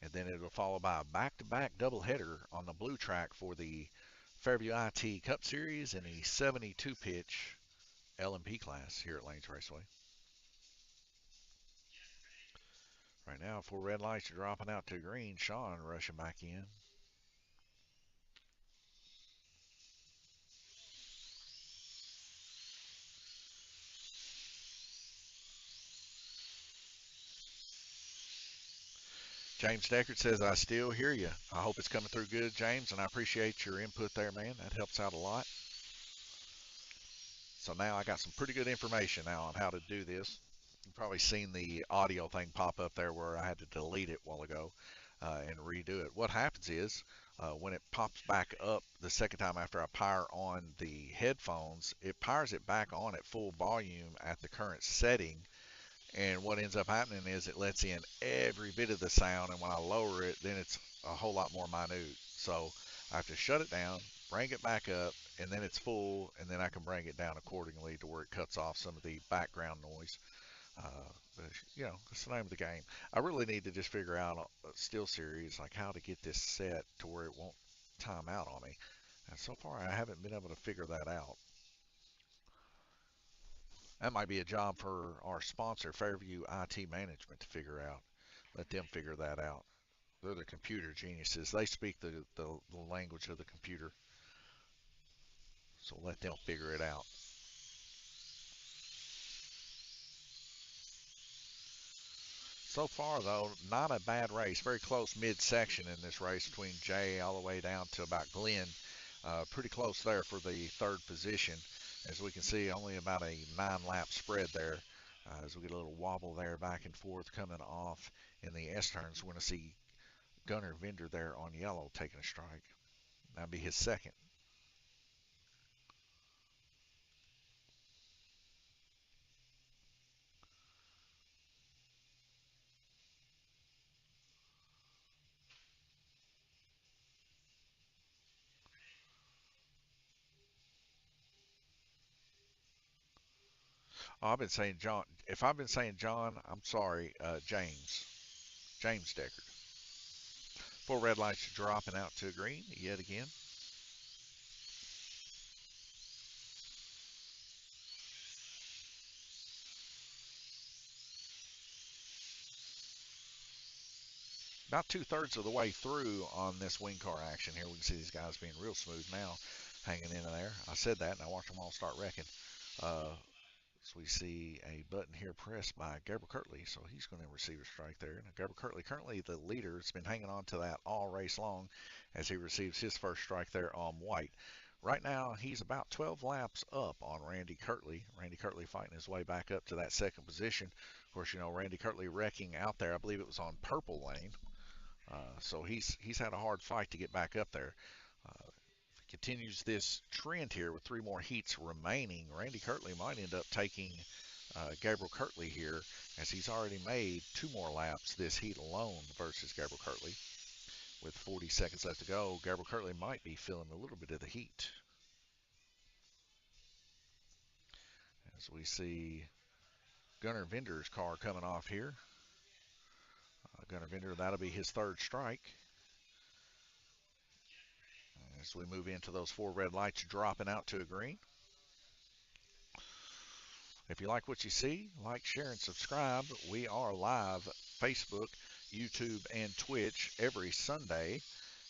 And then it'll follow by a back-to-back doubleheader on the blue track for the Fairview IT Cup Series and the 72 pitch LMP class here at Lanes Raceway. Right now, 4 red lights are dropping out to green. Sean rushing back in. James Deckard says, I still hear you. I hope it's coming through good, James, and I appreciate your input there, man. That helps out a lot. So now I got some pretty good information now on how to do this. You've probably seen the audio thing pop up there where I had to delete it a while ago and redo it. What happens is when it pops back up the second time after I power on the headphones, it powers it back on at full volume at the current setting. And what ends up happening is it lets in every bit of the sound, and when I lower it, then it's a whole lot more minute. So I have to shut it down, bring it back up, and then it's full, and then I can bring it down accordingly to where it cuts off some of the background noise. But, that's the name of the game. I really need to just figure out a Steel Series, like how to get this set to where it won't time out on me. And so far, I haven't been able to figure that out. That might be a job for our sponsor, Fairview IT Management, to figure out. Let them figure that out. They're the computer geniuses. They speak the language of the computer. So let them figure it out. So far, though, not a bad race. Very close midsection in this race between Jay all the way down to about Glenn. Pretty close there for the third position. As we can see, only about a 9-lap spread there. As we get a little wobble there back and forth coming off in the S turns. We're going to see Gunnar Vinder there on yellow taking a strike. That'd be his second. Oh, I've been saying John. If I've been saying John, I'm sorry, James. James Deckard. Four red lights dropping out to green yet again. About 2/3 of the way through on this wing car action here. We can see these guys being real smooth now, hanging in there. I said that, and I watch them all start wrecking. So we see a button here pressed by Gabriel Kirtley, so he's going to receive a strike there. Now, Gabriel Kirtley, currently the leader, has been hanging on to that all race long as he receives his first strike there on white. Right now, he's about 12 laps up on Randy Kirtley. Randy Kirtley fighting his way back up to that second position. Of course, you know, Randy Kirtley wrecking out there. I believe it was on purple lane. So he's had a hard fight to get back up there. Continues this trend here with 3 more heats remaining, Randy Kirtley might end up taking Gabriel Kirtley here, as he's already made 2 more laps this heat alone versus Gabriel Kirtley. With 40 seconds left to go, Gabriel Kirtley might be feeling a little bit of the heat. As we see Gunnar Vinder's car coming off here. Gunnar Vinder, that'll be his 3rd strike. As we move into those 4 red lights dropping out to a green. If you like what you see, like, share, and subscribe. We are live Facebook, YouTube, and Twitch every Sunday,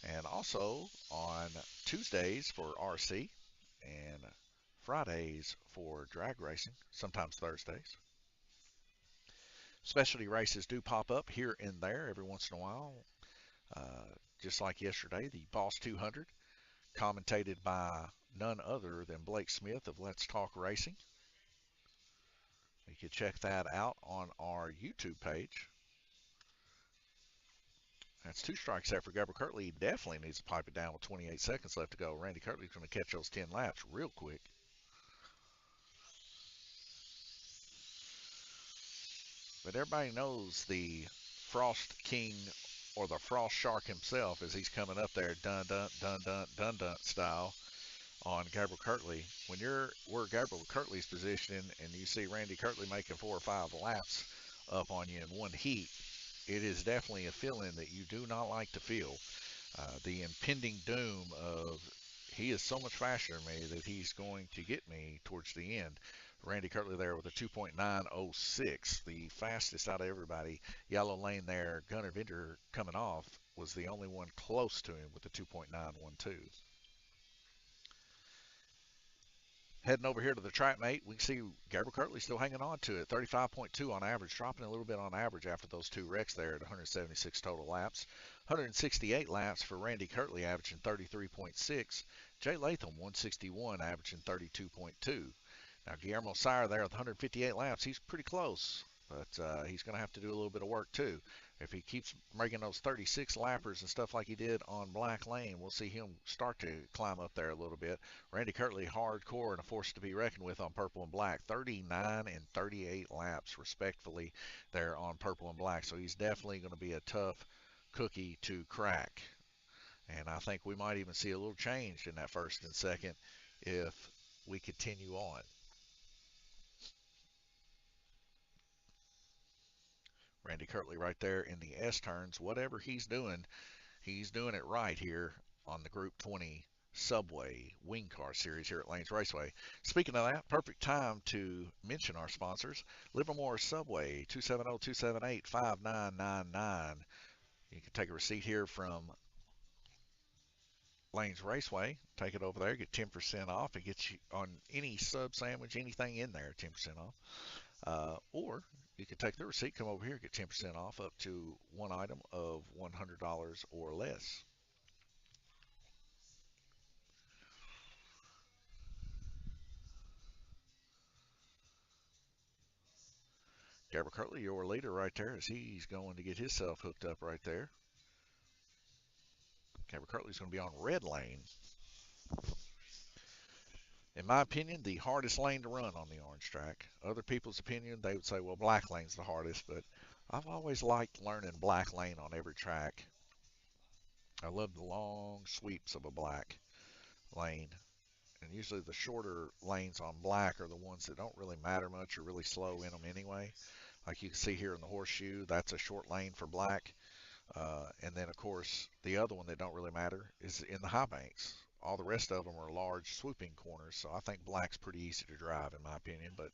and also on Tuesdays for RC and Fridays for drag racing, sometimes Thursdays. Specialty races do pop up here and there every once in a while, just like yesterday, the Boss 200, commentated by none other than Blake Smith of Let's Talk Racing. You can check that out on our YouTube page. That's 2 strikes there for Gabriel Kirtley. He definitely needs to pipe it down with 28 seconds left to go. Randy Kirtley's going to catch those 10 laps real quick. But everybody knows the Frost King or the Frost Shark himself as he's coming up there, dun dun dun dun dun dun style on Gabriel Kirtley. When you're where Gabriel Kirtley's positioning and you see Randy Kirtley making 4 or 5 laps up on you in one heat, it is definitely a feeling that you do not like to feel. The impending doom of he is so much faster than me that he's going to get me towards the end. Randy Kirtley there with a 2.906, the fastest out of everybody. Yellow lane there, Gunnar Vinder coming off was the only one close to him with the 2.912. Heading over here to the track mate, we can see Gabriel Kirtley still hanging on to it. 35.2 on average, dropping a little bit on average after those 2 wrecks there at 176 total laps. 168 laps for Randy Kirtley, averaging 33.6. Jay Latham, 161, averaging 32.2. Now, Guillermo Sire there with 158 laps, he's pretty close, but he's going to have to do a little bit of work too. If he keeps making those 36 lappers and stuff like he did on Black Lane, we'll see him start to climb up there a little bit. Randy Kirtley, hardcore and a force to be reckoned with on Purple and Black. 39 and 38 laps, respectfully, there on Purple and Black. So he's definitely going to be a tough cookie to crack. And I think we might even see a little change in that first and second if we continue on. Randy Kirtley right there in the S turns. Whatever he's doing it right here on the Group 20 Subway Wing Car Series here at Lanes Raceway. Speaking of that, perfect time to mention our sponsors. Livermore Subway, 270-278-5999. You can take a receipt here from Lanes Raceway, take it over there, get 10% off. It gets you on any sub sandwich, anything in there, 10% off. Or you can take the receipt, come over here, get 10% off up to one item of $100 or less. Gabriel Kirtley, your leader right there, as he's going to get himself hooked up right there. Gabriel Kirtley's going to be on red lane. In my opinion, the hardest lane to run on the orange track. Other people's opinion, they would say, well, black lane's the hardest, but I've always liked learning black lane on every track. I love the long sweeps of a black lane. And usually the shorter lanes on black are the ones that don't really matter much or really slow in them anyway. Like you can see here in the horseshoe, that's a short lane for black. And then, of course, the other one that don't really matter is in the high banks. All the rest of them are large swooping corners, so I think black's pretty easy to drive in my opinion. But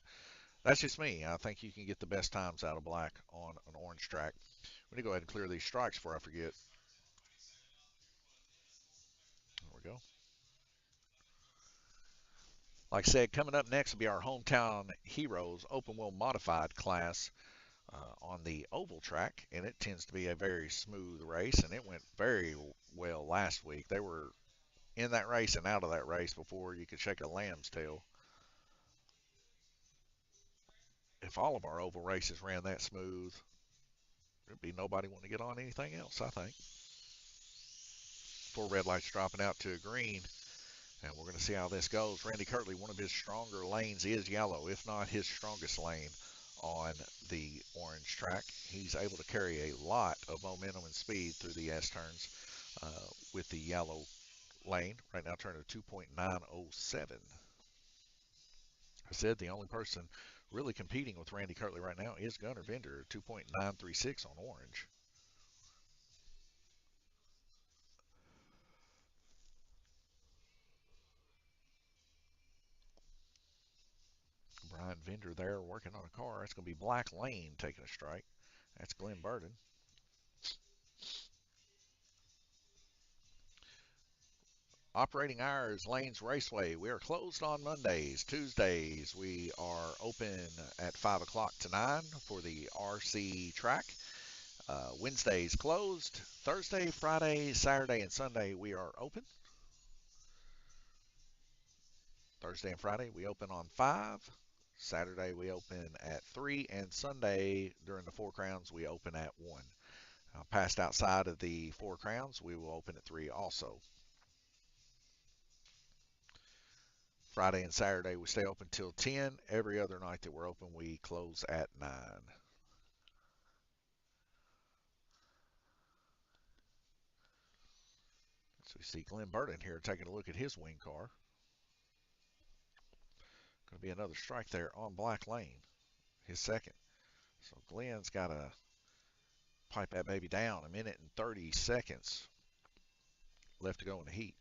that's just me. I think you can get the best times out of black on an orange track. I'm going to go ahead and clear these strikes before I forget. There we go. Like I said, coming up next will be our Hometown Heroes open wheel modified class on the oval track, and it tends to be a very smooth race, and it went very well last week. They were in that race and out of that race before you could shake a lamb's tail. If all of our oval races ran that smooth, there'd be nobody wanting to get on anything else, I think. Four red lights dropping out to a green, and we're going to see how this goes. Randy Kirtley, one of his stronger lanes is yellow, if not his strongest lane on the orange track. He's able to carry a lot of momentum and speed through the S turns with the yellow lane. Right now, turning to 2.907. I said the only person really competing with Randy Kirtley right now is Gunnar Vinder, 2.936 on orange. Brian Vinder there working on a car. It's going to be Black Lane taking a strike. That's Glenn Burden. Operating hours, Lanes Raceway. We are closed on Mondays. Tuesdays, we are open at 5 o'clock to 9 for the RC track. Wednesdays closed. Thursday, Friday, Saturday, and Sunday, we are open. Thursday and Friday, we open on 5. Saturday, we open at 3. And Sunday, during the Four Crowns, we open at 1. Passed outside of the Four Crowns, we will open at 3 also. Friday and Saturday, we stay open till 10. Every other night that we're open, we close at 9. So we see Glenn Burden here taking a look at his wing car. Going to be another strike there on Black Lane, his second. So Glenn's got to pipe that baby down. A minute and 30 seconds left to go in the heat.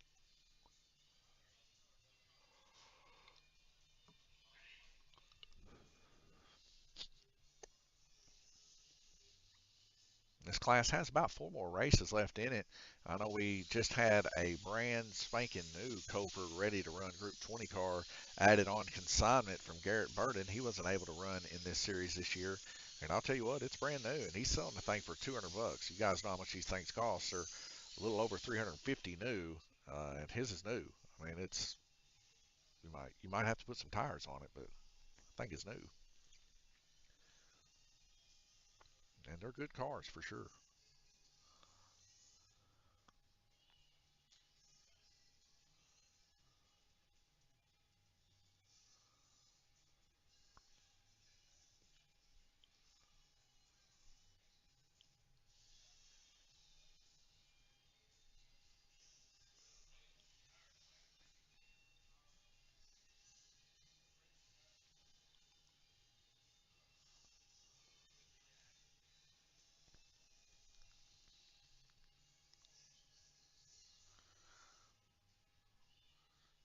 This class has about 4 more races left in it. I know we just had a brand spanking new Cofer ready to run Group 20 car added on consignment from Garrett Burden. He wasn't able to run in this series this year. And I'll tell you what, it's brand new, and he's selling the thing for $200. You guys know how much these things cost. They're a little over 350 new, and his is new. I mean, it's you might have to put some tires on it, but I think it's new. And they're good cars for sure.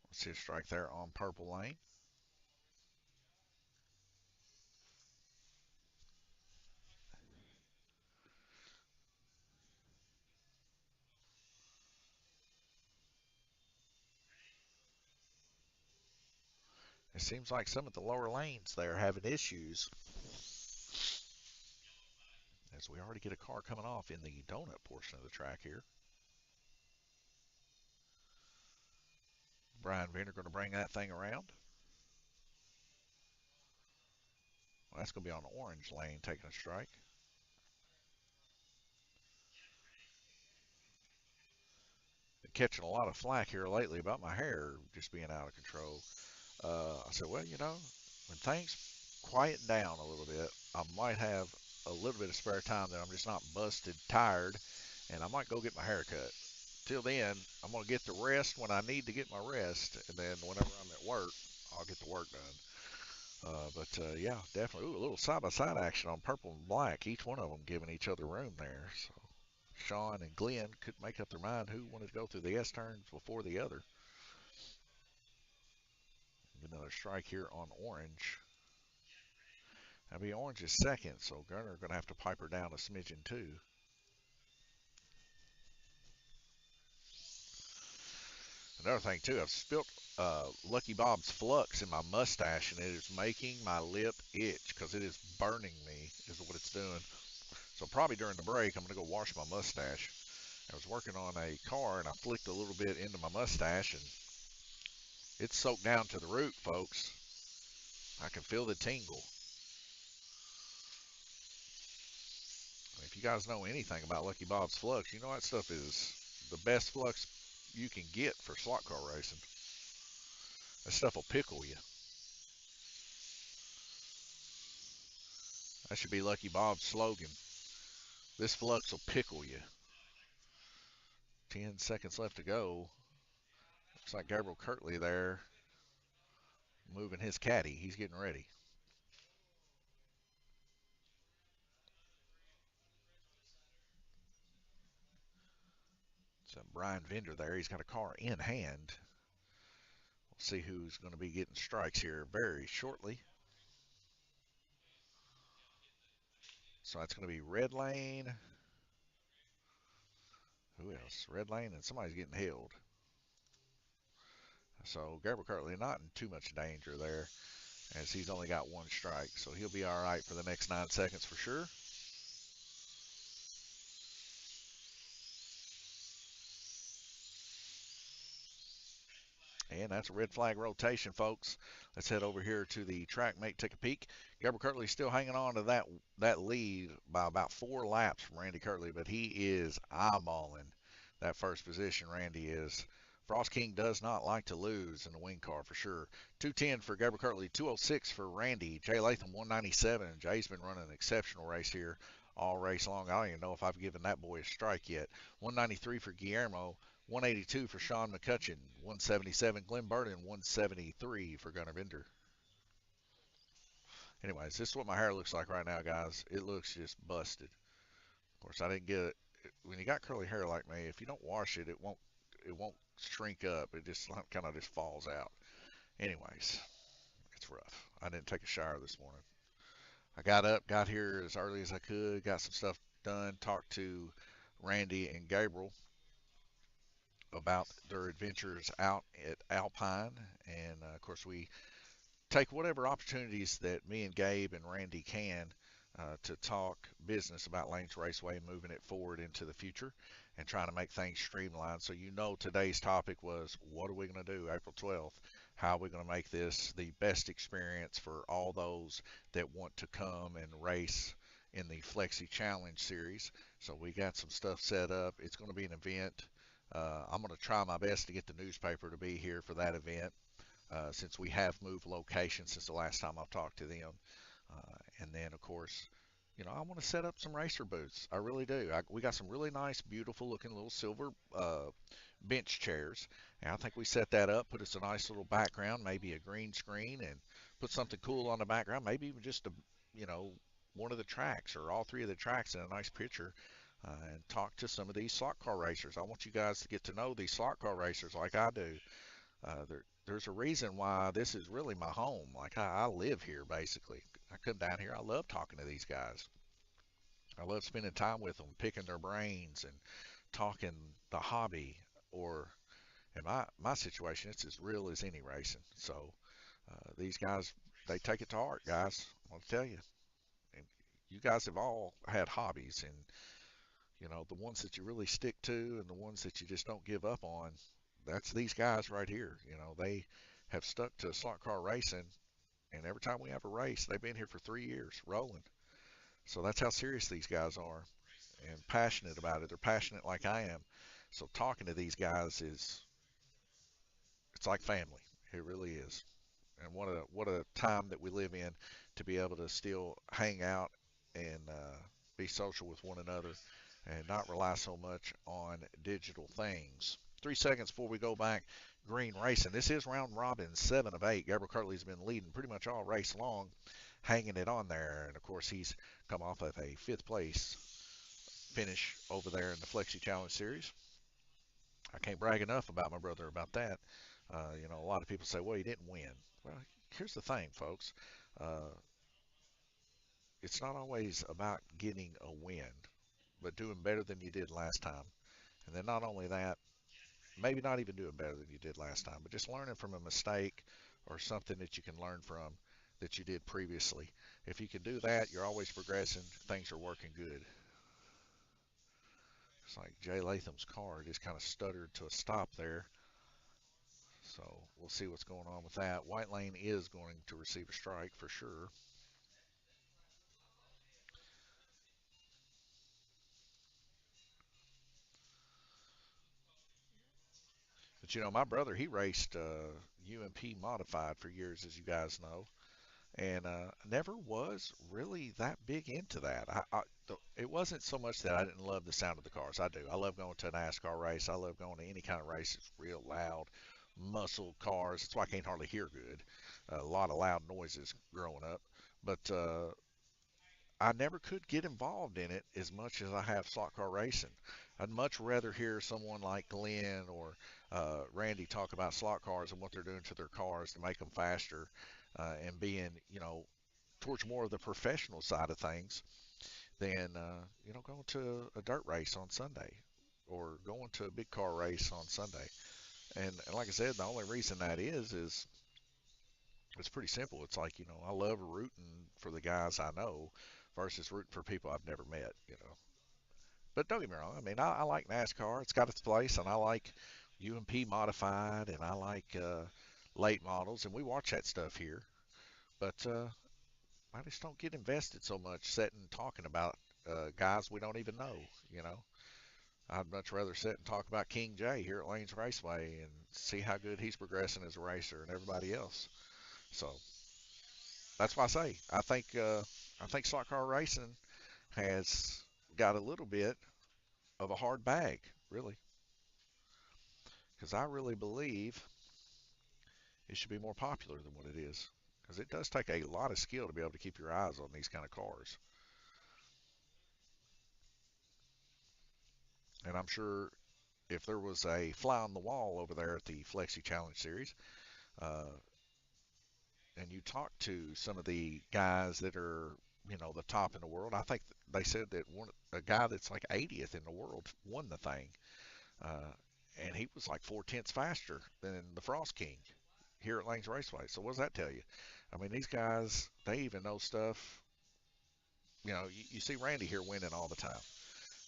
Let's see a strike there on Purple Lane. It seems like some of the lower lanes there are having issues, as we already get a car coming off in the donut portion of the track here. Brian Vayner going to bring that thing around. Well, that's going to be on the orange lane taking a strike. Been catching a lot of flack here lately about my hair just being out of control. I said, well, when things quieten down a little bit, I might have a little bit of spare time that I'm just not busted tired, and I might go get my hair cut. till then, I'm going to get the rest when I need to get my rest, and then whenever I'm at work, I'll get the work done. But yeah, definitely. Ooh, a little side-by-side action on purple and black. Each one of them giving each other room there. So Sean and Glenn couldn't make up their mind who wanted to go through the S turns before the other. Another strike here on orange. That'll be orange's second, so Gunner going to have to pipe her down a smidgen too. Another thing too, I've spilt Lucky Bob's Flux in my mustache, and it is making my lip itch because it is burning me, is what it's doing. So probably during the break, I'm going to go wash my mustache. I was working on a car, and I flicked a little bit into my mustache, and it's soaked down to the root, folks. I can feel the tingle. If you guys know anything about Lucky Bob's Flux, you know that stuff is the best flux you can get for slot car racing. That stuff will pickle you. That should be Lucky Bob's slogan. This flux will pickle you. 10 seconds left to go. Looks like Gabriel Kirtley there moving his caddy. He's getting ready. So Brian Vender there. He's got a car in hand. We'll see who's going to be getting strikes here very shortly. So that's going to be Red Lane. Who else? Red Lane, and somebody's getting held. So Gabriel Kirtley not in too much danger there, as he's only got one strike. So he'll be all right for the next 9 seconds for sure. And that's a red flag rotation, folks. Let's head over here to the track mate, take a peek. Gabriel Kirtley still hanging on to that lead by about 4 laps from Randy Kirtley, but he is eyeballing that first position. Randy is. Frost King does not like to lose in the wing car for sure. 210 for Gabriel Kirtley, 206 for Randy. Jay Latham 197. Jay's been running an exceptional race here all race long. I don't even know if I've given that boy a strike yet. 193 for Guillermo. 182 for Sean McCutcheon, 177 Glenn Burden, 173 for Gunnar Bender. Anyways, this is what my hair looks like right now, guys. It looks just busted. Of course, I didn't get it. When you got curly hair like me, if you don't wash it, it won't shrink up. It just kind of just falls out. Anyways, it's rough. I didn't take a shower this morning. I got up, got here as early as I could, got some stuff done, talked to Randy and Gabriel about their adventures out at Alpine. And of course, we take whatever opportunities that me and Gabe and Randy can to talk business about Lanes Raceway and moving it forward into the future and trying to make things streamlined. So, today's topic was what are we going to do April 12th? How are we going to make this the best experience for all those that want to come and race in the Flexi Challenge series? So, we got some stuff set up. It's going to be an event. I'm going to try my best to get the newspaper to be here for that event since we have moved locations since the last time I've talked to them. And then, of course, I want to set up some racer booths. I really do. We got some really nice, beautiful looking little silver bench chairs. And I think we set that up, put us a nice little background, maybe a green screen, and put something cool on the background, maybe even just one of the tracks or all 3 of the tracks in a nice picture. And talk to some of these slot car racers. I want you guys to get to know these slot car racers like I do. There's a reason why this is really my home. Like I live here basically. I come down here. I love talking to these guys. I love spending time with them, picking their brains and talking the hobby. Or in my situation, it's as real as any racing. So these guys, they take it to heart, guys. I'll tell you. And you guys have all had hobbies, and the ones that you really stick to and the ones that you just don't give up on, that's these guys right here. They have stuck to slot car racing, and every time we have a race, they've been here for 3 years rolling. So that's how serious these guys are and passionate about it. They're passionate like I am. So talking to these guys it's like family. It really is. And what a time that we live in to be able to still hang out and be social with one another and not rely so much on digital things. 3 seconds before we go back. Green racing. This is round robin, 7 of 8. Gabriel Kirtley's been leading pretty much all race long, hanging it on there. And of course, he's come off of a 5th place finish over there in the Flexi Challenge Series. I can't brag enough about my brother about that. A lot of people say, well, he didn't win. Well, here's the thing, folks. Uh, it's not always about getting a win, but doing better than you did last time. And then not only that, maybe not even doing better than you did last time, but just learning from a mistake or something that you can learn from that you did previously. If you can do that, you're always progressing. Things are working good. It's like Jay Latham's car just kind of stuttered to a stop there. So we'll see what's going on with that. White lane is going to receive a strike for sure. But my brother, he raced UMP modified for years, as you guys know, and never was really that big into that. It wasn't so much that I didn't love the sound of the cars. I do. I love going to a NASCAR race. I love going to any kind of race that's real loud, muscle cars. That's why I can't hardly hear good. A lot of loud noises growing up. But I never could get involved in it as much as I have slot car racing. I'd much rather hear someone like Glenn or Randy talk about slot cars and what they're doing to their cars to make them faster and being, towards more of the professional side of things than, going to a dirt race on Sunday or going to a big car race on Sunday. And like I said, the only reason that is it's pretty simple. It's like, I love rooting for the guys I know versus rooting for people I've never met. But don't get me wrong. I mean, I like NASCAR. It's got its place, and I like UMP modified, and I like late models, and we watch that stuff here. But I just don't get invested so much sitting talking about guys we don't even know. You know, I'd much rather sit and talk about King J here at Lanes Raceway and see how good he's progressing as a racer and everybody else. So that's why I say I think slot car racing has got a little bit of a hard bag, really, because I really believe it should be more popular than what it is. Because it does take a lot of skill to be able to keep your eyes on these kind of cars. And I'm sure if there was a fly on the wall over there at the Flexi Challenge Series, uh, and you talk to some of the guys that are, the top in the world, I think they said that a guy that's like 80th in the world won the thing. Uh, and he was like 4/10 faster than the Frost King here at Lanes Raceway. So what does that tell you? I mean, these guys, they even know stuff. You see Randy here winning all the time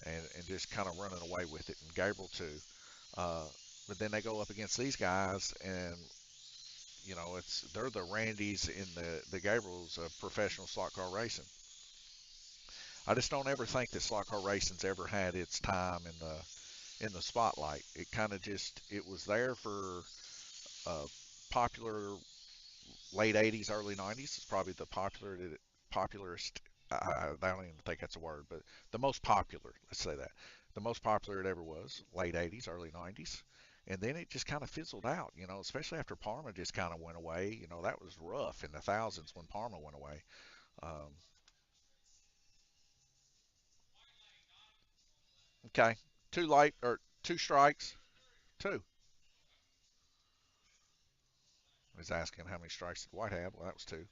and just kind of running away with it, and Gabriel too. Uh, but then they go up against these guys, and they're the Randys in the Gabriels of professional slot car racing. I just don't ever think that slot car racing's ever had its time in the spotlight. It kind of just it was there for popular late 80s, early 90s. It's probably the popularist. I don't even think that's a word, but the most popular. Let's say that the most popular it ever was. Late 80s, early 90s, and then it just kind of fizzled out. Especially after Parma just kind of went away. That was rough in the thousands when Parma went away. Um, okay, two light or two strikes, two. I was asking how many strikes did White have. Well, that was two.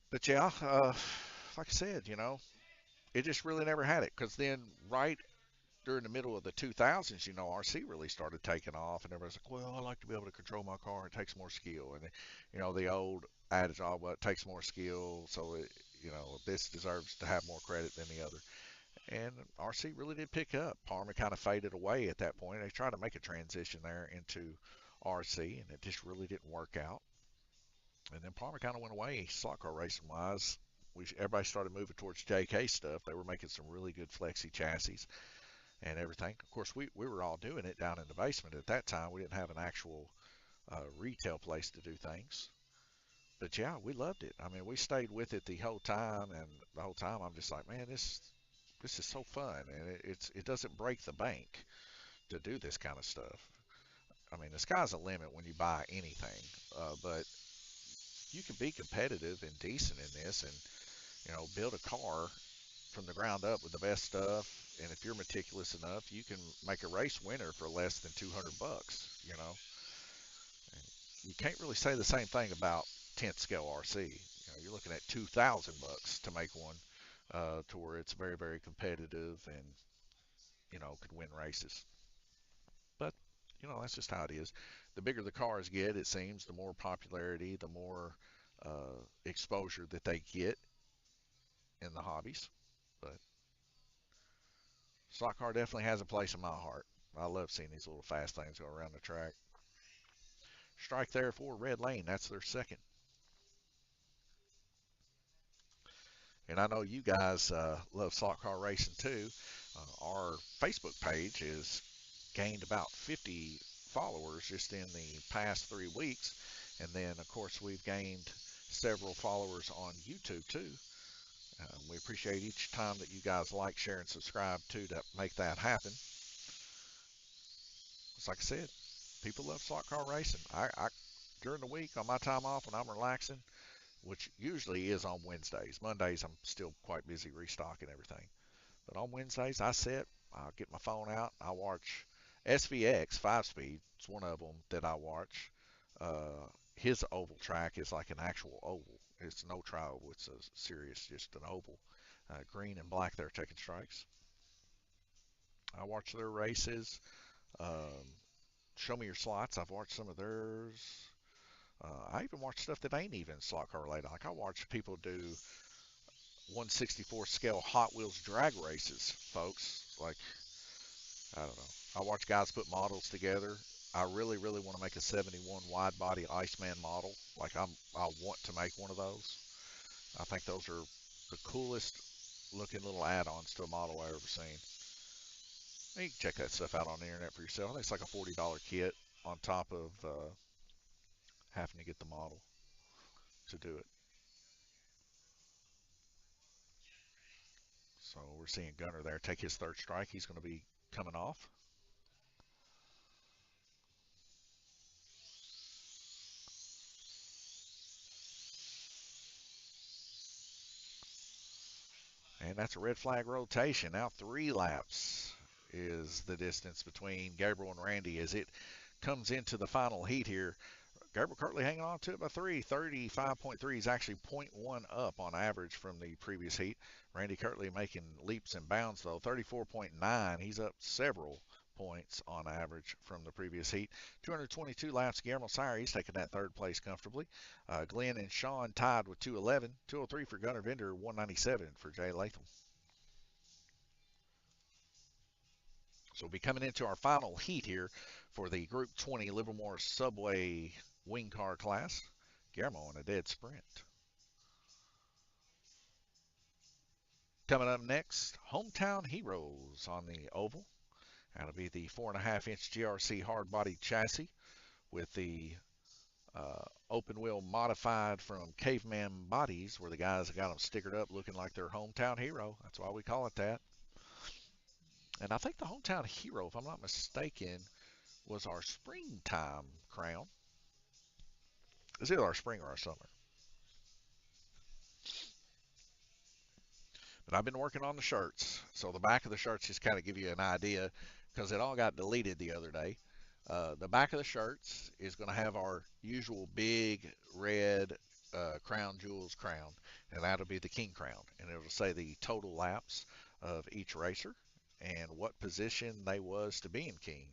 But yeah, like I said, it just really never had it because then right during the middle of the 2000s, RC really started taking off, and everybody's like, well, I like to be able to control my car. It takes more skill. And, the old adage, oh, well, it takes more skill, so this deserves to have more credit than the other. And RC really did pick up. Parma kind of faded away at that point. They tried to make a transition there into RC, and it just really didn't work out. And then Parma kind of went away, slot car racing wise. Everybody started moving towards JK stuff. They were making some really good flexi chassis and everything. Of course, we were all doing it down in the basement at that time. We didn't have an actual retail place to do things. But yeah, we loved it. I mean, we stayed with it the whole time, and the whole time I'm just like, man, this. This is so fun, and it doesn't break the bank to do this kind of stuff. I mean, the sky's the limit when you buy anything, but you can be competitive and decent in this, and build a car from the ground up with the best stuff. And if you're meticulous enough, you can make a race winner for less than 200 bucks. And you can't really say the same thing about 10th scale RC. You're looking at 2,000 bucks to make one, to where it's very, very competitive and could win races. But that's just how it is. The bigger the cars get, it seems, the more popularity, the more exposure that they get in the hobbies. But stock car definitely has a place in my heart. I love seeing these little fast things go around the track. Strike there for Red Lane. That's their second. And I know you guys love slot car racing too. Our Facebook page has gained about 50 followers just in the past 3 weeks. And then, of course, we've gained several followers on YouTube too. We appreciate each time that you guys like, share, and subscribe too to make that happen. It's like I said, people love slot car racing. During the week on my time off when I'm relaxing, which usually is on Wednesdays. Mondays I'm still quite busy restocking everything. But on Wednesdays I sit, I'll get my phone out, I watch SVX 5-speed. It's one of them that I watch. His oval track is like an actual oval. It's no tri-oval. It's a serious, just an oval. Green and black there taking strikes. I watch their races. Um, Show me your slots. I've watched some of theirs. I even watch stuff that ain't even slot car related. Like I watch people do 1/64 scale Hot Wheels drag races, folks. Like, I don't know. I watch guys put models together. I really, really want to make a 71 wide body Iceman model. Like I want to make one of those. I think those are the coolest looking little add-ons to a model I've ever seen. You can check that stuff out on the internet for yourself. I think it's like a $40 kit on top of having to get the model to do it. So we're seeing Gunner there take his third strike. He's going to be coming off. And that's a red flag rotation. Now 3 laps is the distance between Gabriel and Randy as it comes into the final heat here. Gabriel Kirtley hanging on to it by 35.3 is actually point 0.1 up on average from the previous heat. Randy Kirtley making leaps and bounds though, 34.9. He's up several points on average from the previous heat. 222 laps. Guillermo Sire, he's taking that third place comfortably. Glenn and Sean tied with 211. 203 for Gunnar Vender, 197 for Jay Latham. So we'll be coming into our final heat here for the Group 20 Livermore Subway Wing Car class. Guillermo in a dead sprint. Coming up next, Hometown Heroes on the oval. That'll be the 4.5-inch GRC hard body chassis with the open wheel modified from Caveman Bodies, where the guys got them stickered up looking like their Hometown Hero. That's why we call it that. And I think the Hometown Hero, if I'm not mistaken, was our springtime crown. It's either our spring or our summer. But I've been working on the shirts. So the back of the shirts just kind of give you an idea because it all got deleted the other day. The back of the shirts is going to have our usual big red crown jewels crown, and that'll be the king crown. And it'll say the total laps of each racer and what position they was to being king.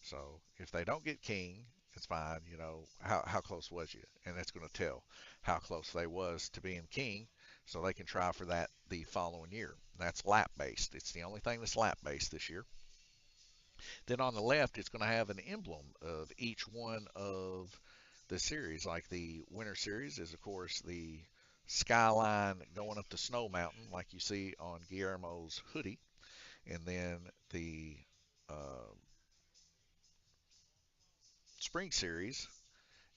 So if they don't get king, it's fine. How close was you? And it's going to tell how close they was to being king, so they can try for that the following year. That's lap based. It's the only thing that's lap based this year. Then on the left, it's going to have an emblem of each one of the series. Like the Winter Series is, of course, the skyline going up the snow mountain, like you see on Guillermo's hoodie. And then the uh, Spring Series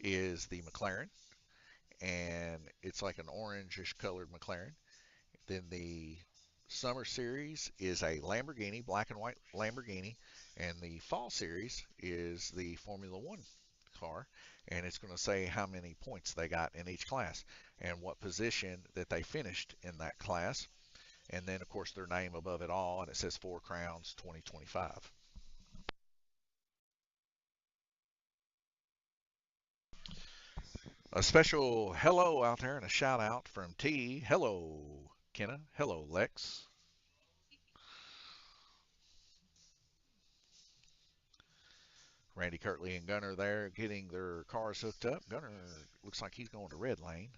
is the McLaren, and it's like an orangish colored McLaren. Then the Summer Series is a Lamborghini, black and white Lamborghini, and the Fall Series is the Formula One car, and it's going to say how many points they got in each class and what position that they finished in that class, and then of course their name above it all, and it says Four Crowns 2025. A special hello out there and a shout out from T. Hello, Kenna. Hello, Lex. Randy Kirtley and Gunner there getting their cars hooked up. Gunner looks like he's going to red lane.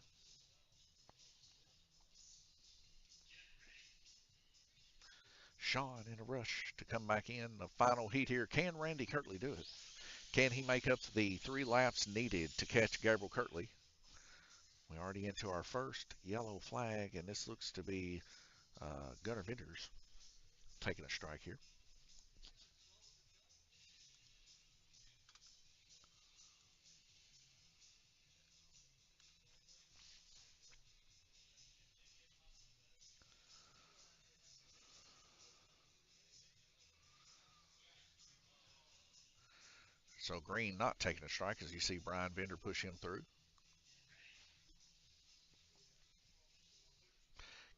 Sean in a rush to come back in the final heat here. Can Randy Kirtley do it? Can he make up the 3 laps needed to catch Gabriel Kirtley? We're already into our first yellow flag, and this looks to be Gunner Venters taking a strike here. So Green not taking a strike as you see Brian Bender push him through.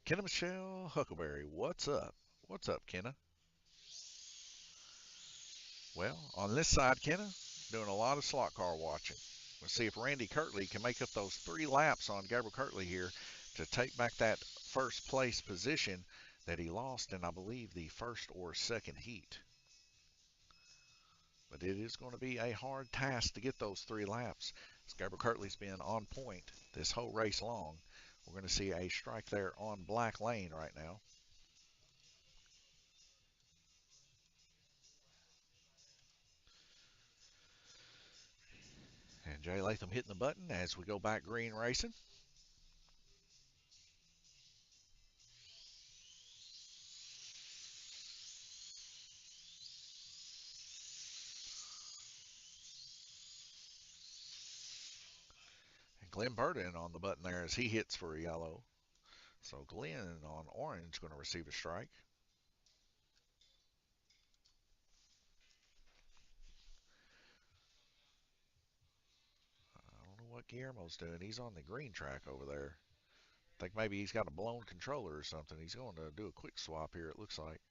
Kenna Michelle Huckleberry, what's up? What's up, Kenna? Well, on this side, Kenna, doing a lot of slot car watching. We'll see if Randy Kirtley can make up those 3 laps on Gabriel Kirtley here to take back that first place position that he lost in, I believe, the first or second heat. But it is going to be a hard task to get those 3 laps. As Gabriel Kirtley's been on point this whole race long. We're going to see a strike there on black lane right now. And Jay Latham hitting the button as we go back green racing. And Glenn Burden on the button there as he hits for a yellow. So Glenn on orange going to receive a strike. I don't know what Guillermo's doing. He's on the green track over there. I think maybe he's got a blown controller or something. He's going to do a quick swap here, it looks like.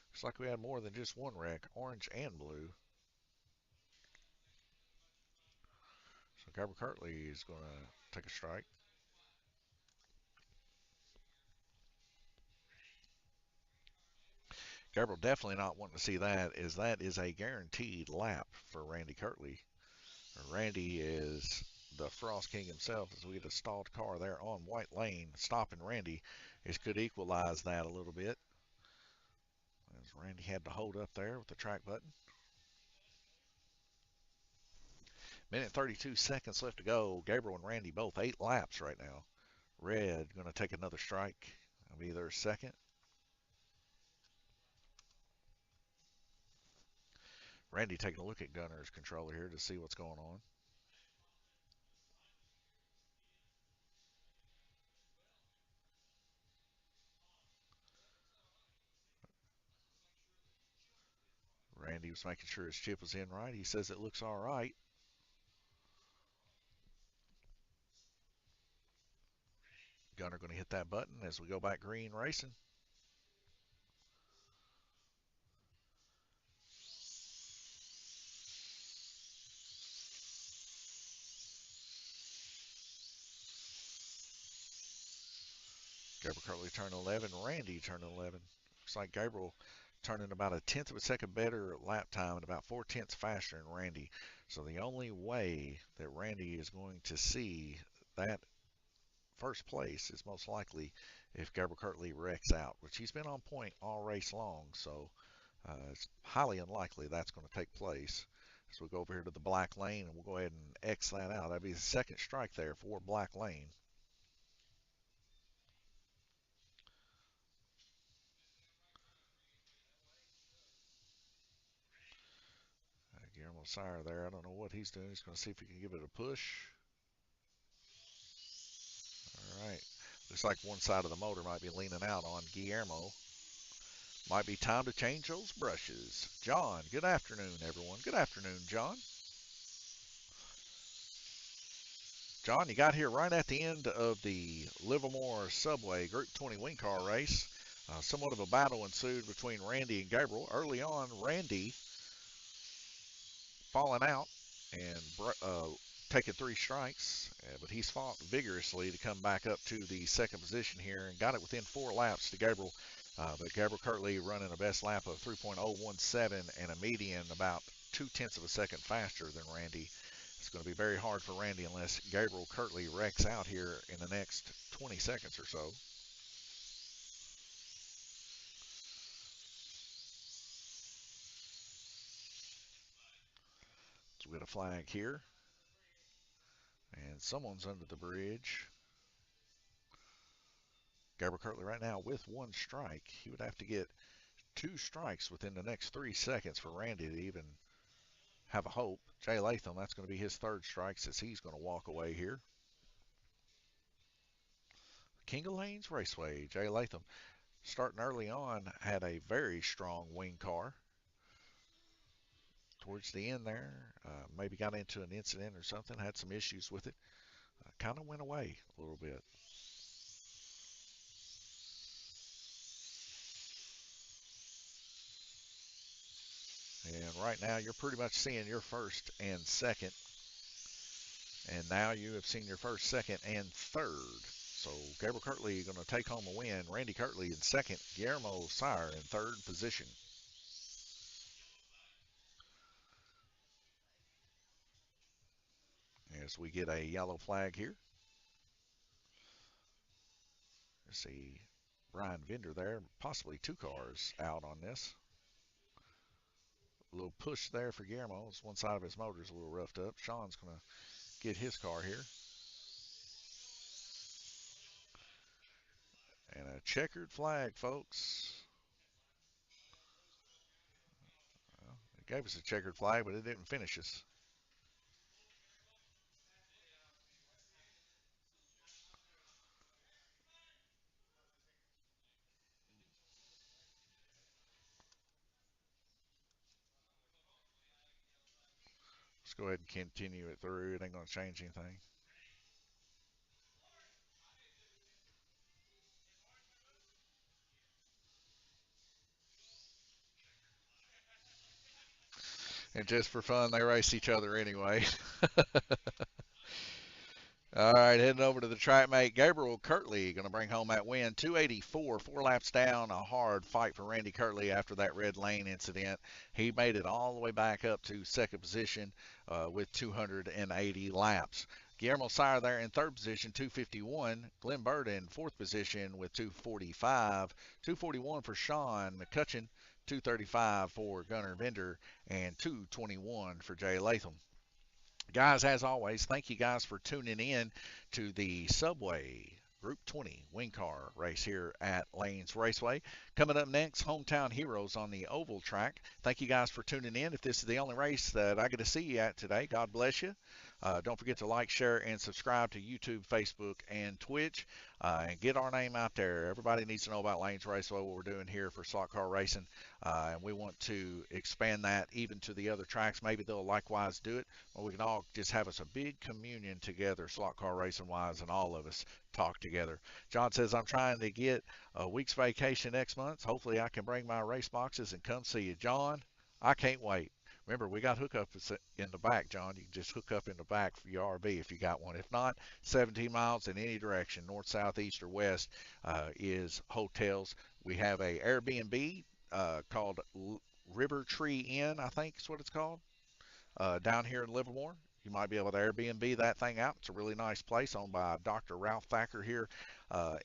Looks like we had more than just one wreck, orange and blue. So Gabriel Kirtley is going to take a strike. Gabriel definitely not wanting to see that, as that is a guaranteed lap for Randy Kirtley. Randy is the Frost King himself as we get a stalled car there on white lane. Stopping Randy is could equalize that a little bit. As Randy had to hold up there with the track button. Minute 32 seconds left to go. Gabriel and Randy both 8 laps right now. Red going to take another strike. That'll be their second. Randy taking a look at Gunner's controller here to see what's going on. Randy was making sure his chip was in right. He says it looks all right. Gunner going to hit that button as we go back green racing. Gabriel Kirtley turning 11. Randy turning 11. Looks like Gabriel turning about a tenth of a second better lap time and about 4/10 faster than Randy. So the only way that Randy is going to see that first place is most likely if Gabriel Kirtley wrecks out, which he's been on point all race long. So it's highly unlikely that's going to take place. So we'll go over here to the black lane and we'll go ahead and X that out. That'd be the second strike there for black lane. Guillermo Sire there. I don't know what he's doing. He's going to see if he can give it a push. All right. Looks like one side of the motor might be leaning out on Guillermo. Might be time to change those brushes. John, good afternoon, everyone. Good afternoon, John. John, you got here right at the end of the Livermore Subway Group 20 wing car race. Somewhat of a battle ensued between Randy and Gabriel. Early on, Randy falling out and taking 3 strikes, but he's fought vigorously to come back up to the second position here and got it within 4 laps to Gabriel. But Gabriel Kirtley running a best lap of 3.017 and a median about 0.2 of a second faster than Randy. It's going to be very hard for Randy unless Gabriel Kirtley wrecks out here in the next 20 seconds or so. So we got a flag here. And someone's under the bridge. Gabriel Kirtley right now with 1 strike. He would have to get 2 strikes within the next 3 seconds for Randy to even have a hope. Jay Latham, that's going to be his 3rd strike since he's going to walk away here. King of Lanes Raceway, Jay Latham, starting early on, had a very strong wing car. Towards the end there, maybe got into an incident or something, had some issues with it. Kind of went away a little bit. And right now, you're pretty much seeing your 1st and 2nd. And now you have seen your 1st, 2nd, and 3rd. So Gabriel Kirtley going to take home a win. Randy Kirtley in 2nd. Guillermo Sire in 3rd position. As we get a yellow flag here. Let's see, Brian Vender there, possibly 2 cars out on this. A little push there for Guillermo. One side of his motor is a little roughed up. Sean's going to get his car here. And a checkered flag, folks. Well, it gave us a checkered flag, but it didn't finish us. Let's go ahead and continue it through. It ain't going to change anything. And just for fun, they race each other anyway. All right, heading over to the track mate. Gabriel Kirtley going to bring home that win. 284, 4 laps down. A hard fight for Randy Kirtley after that red lane incident. He made it all the way back up to 2nd position with 280 laps. Guillermo Sire there in 3rd position, 251. Glenn Bird in 4th position with 245. 241 for Sean McCutcheon. 235 for Gunnar Bender. And 221 for Jay Latham. Guys, as always, thank you guys for tuning in to the Subway Group 20 wing car race here at Lanes Raceway. Coming up next, Hometown Heroes on the oval track. Thank you guys for tuning in. If this is the only race that I get to see you at today, God bless you. Don't forget to like, share, and subscribe to YouTube, Facebook, and Twitch, and get our name out there. Everybody needs to know about Lanes Raceway, what we're doing here for slot car racing, and we want to expand that even to the other tracks. Maybe they'll likewise do it, or we can all just have us a big communion together, slot car racing-wise, and all of us talk together. John says, I'm trying to get a week's vacation next month. Hopefully I can bring my race boxes and come see you. John, I can't wait. Remember, we got hookups in the back, John. You can just hook up in the back for your RV if you got one. If not, 17 miles in any direction, north, south, east, or west, is hotels. We have a Airbnb called River Tree Inn, I think is what it's called, down here in Livermore. You might be able to Airbnb that thing out. It's a really nice place owned by Dr. Ralph Thacker here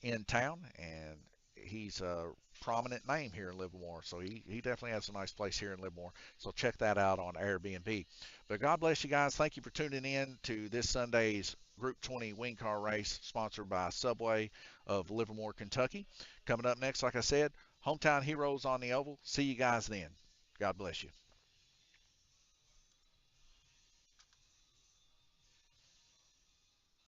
in town, and he's a prominent name here in Livermore. So he definitely has a nice place here in Livermore. So check that out on Airbnb. But God bless you guys. Thank you for tuning in to this Sunday's Group 20 wing car race sponsored by Subway of Livermore, Kentucky. Coming up next, like I said, Hometown Heroes on the oval. See you guys then. God bless you.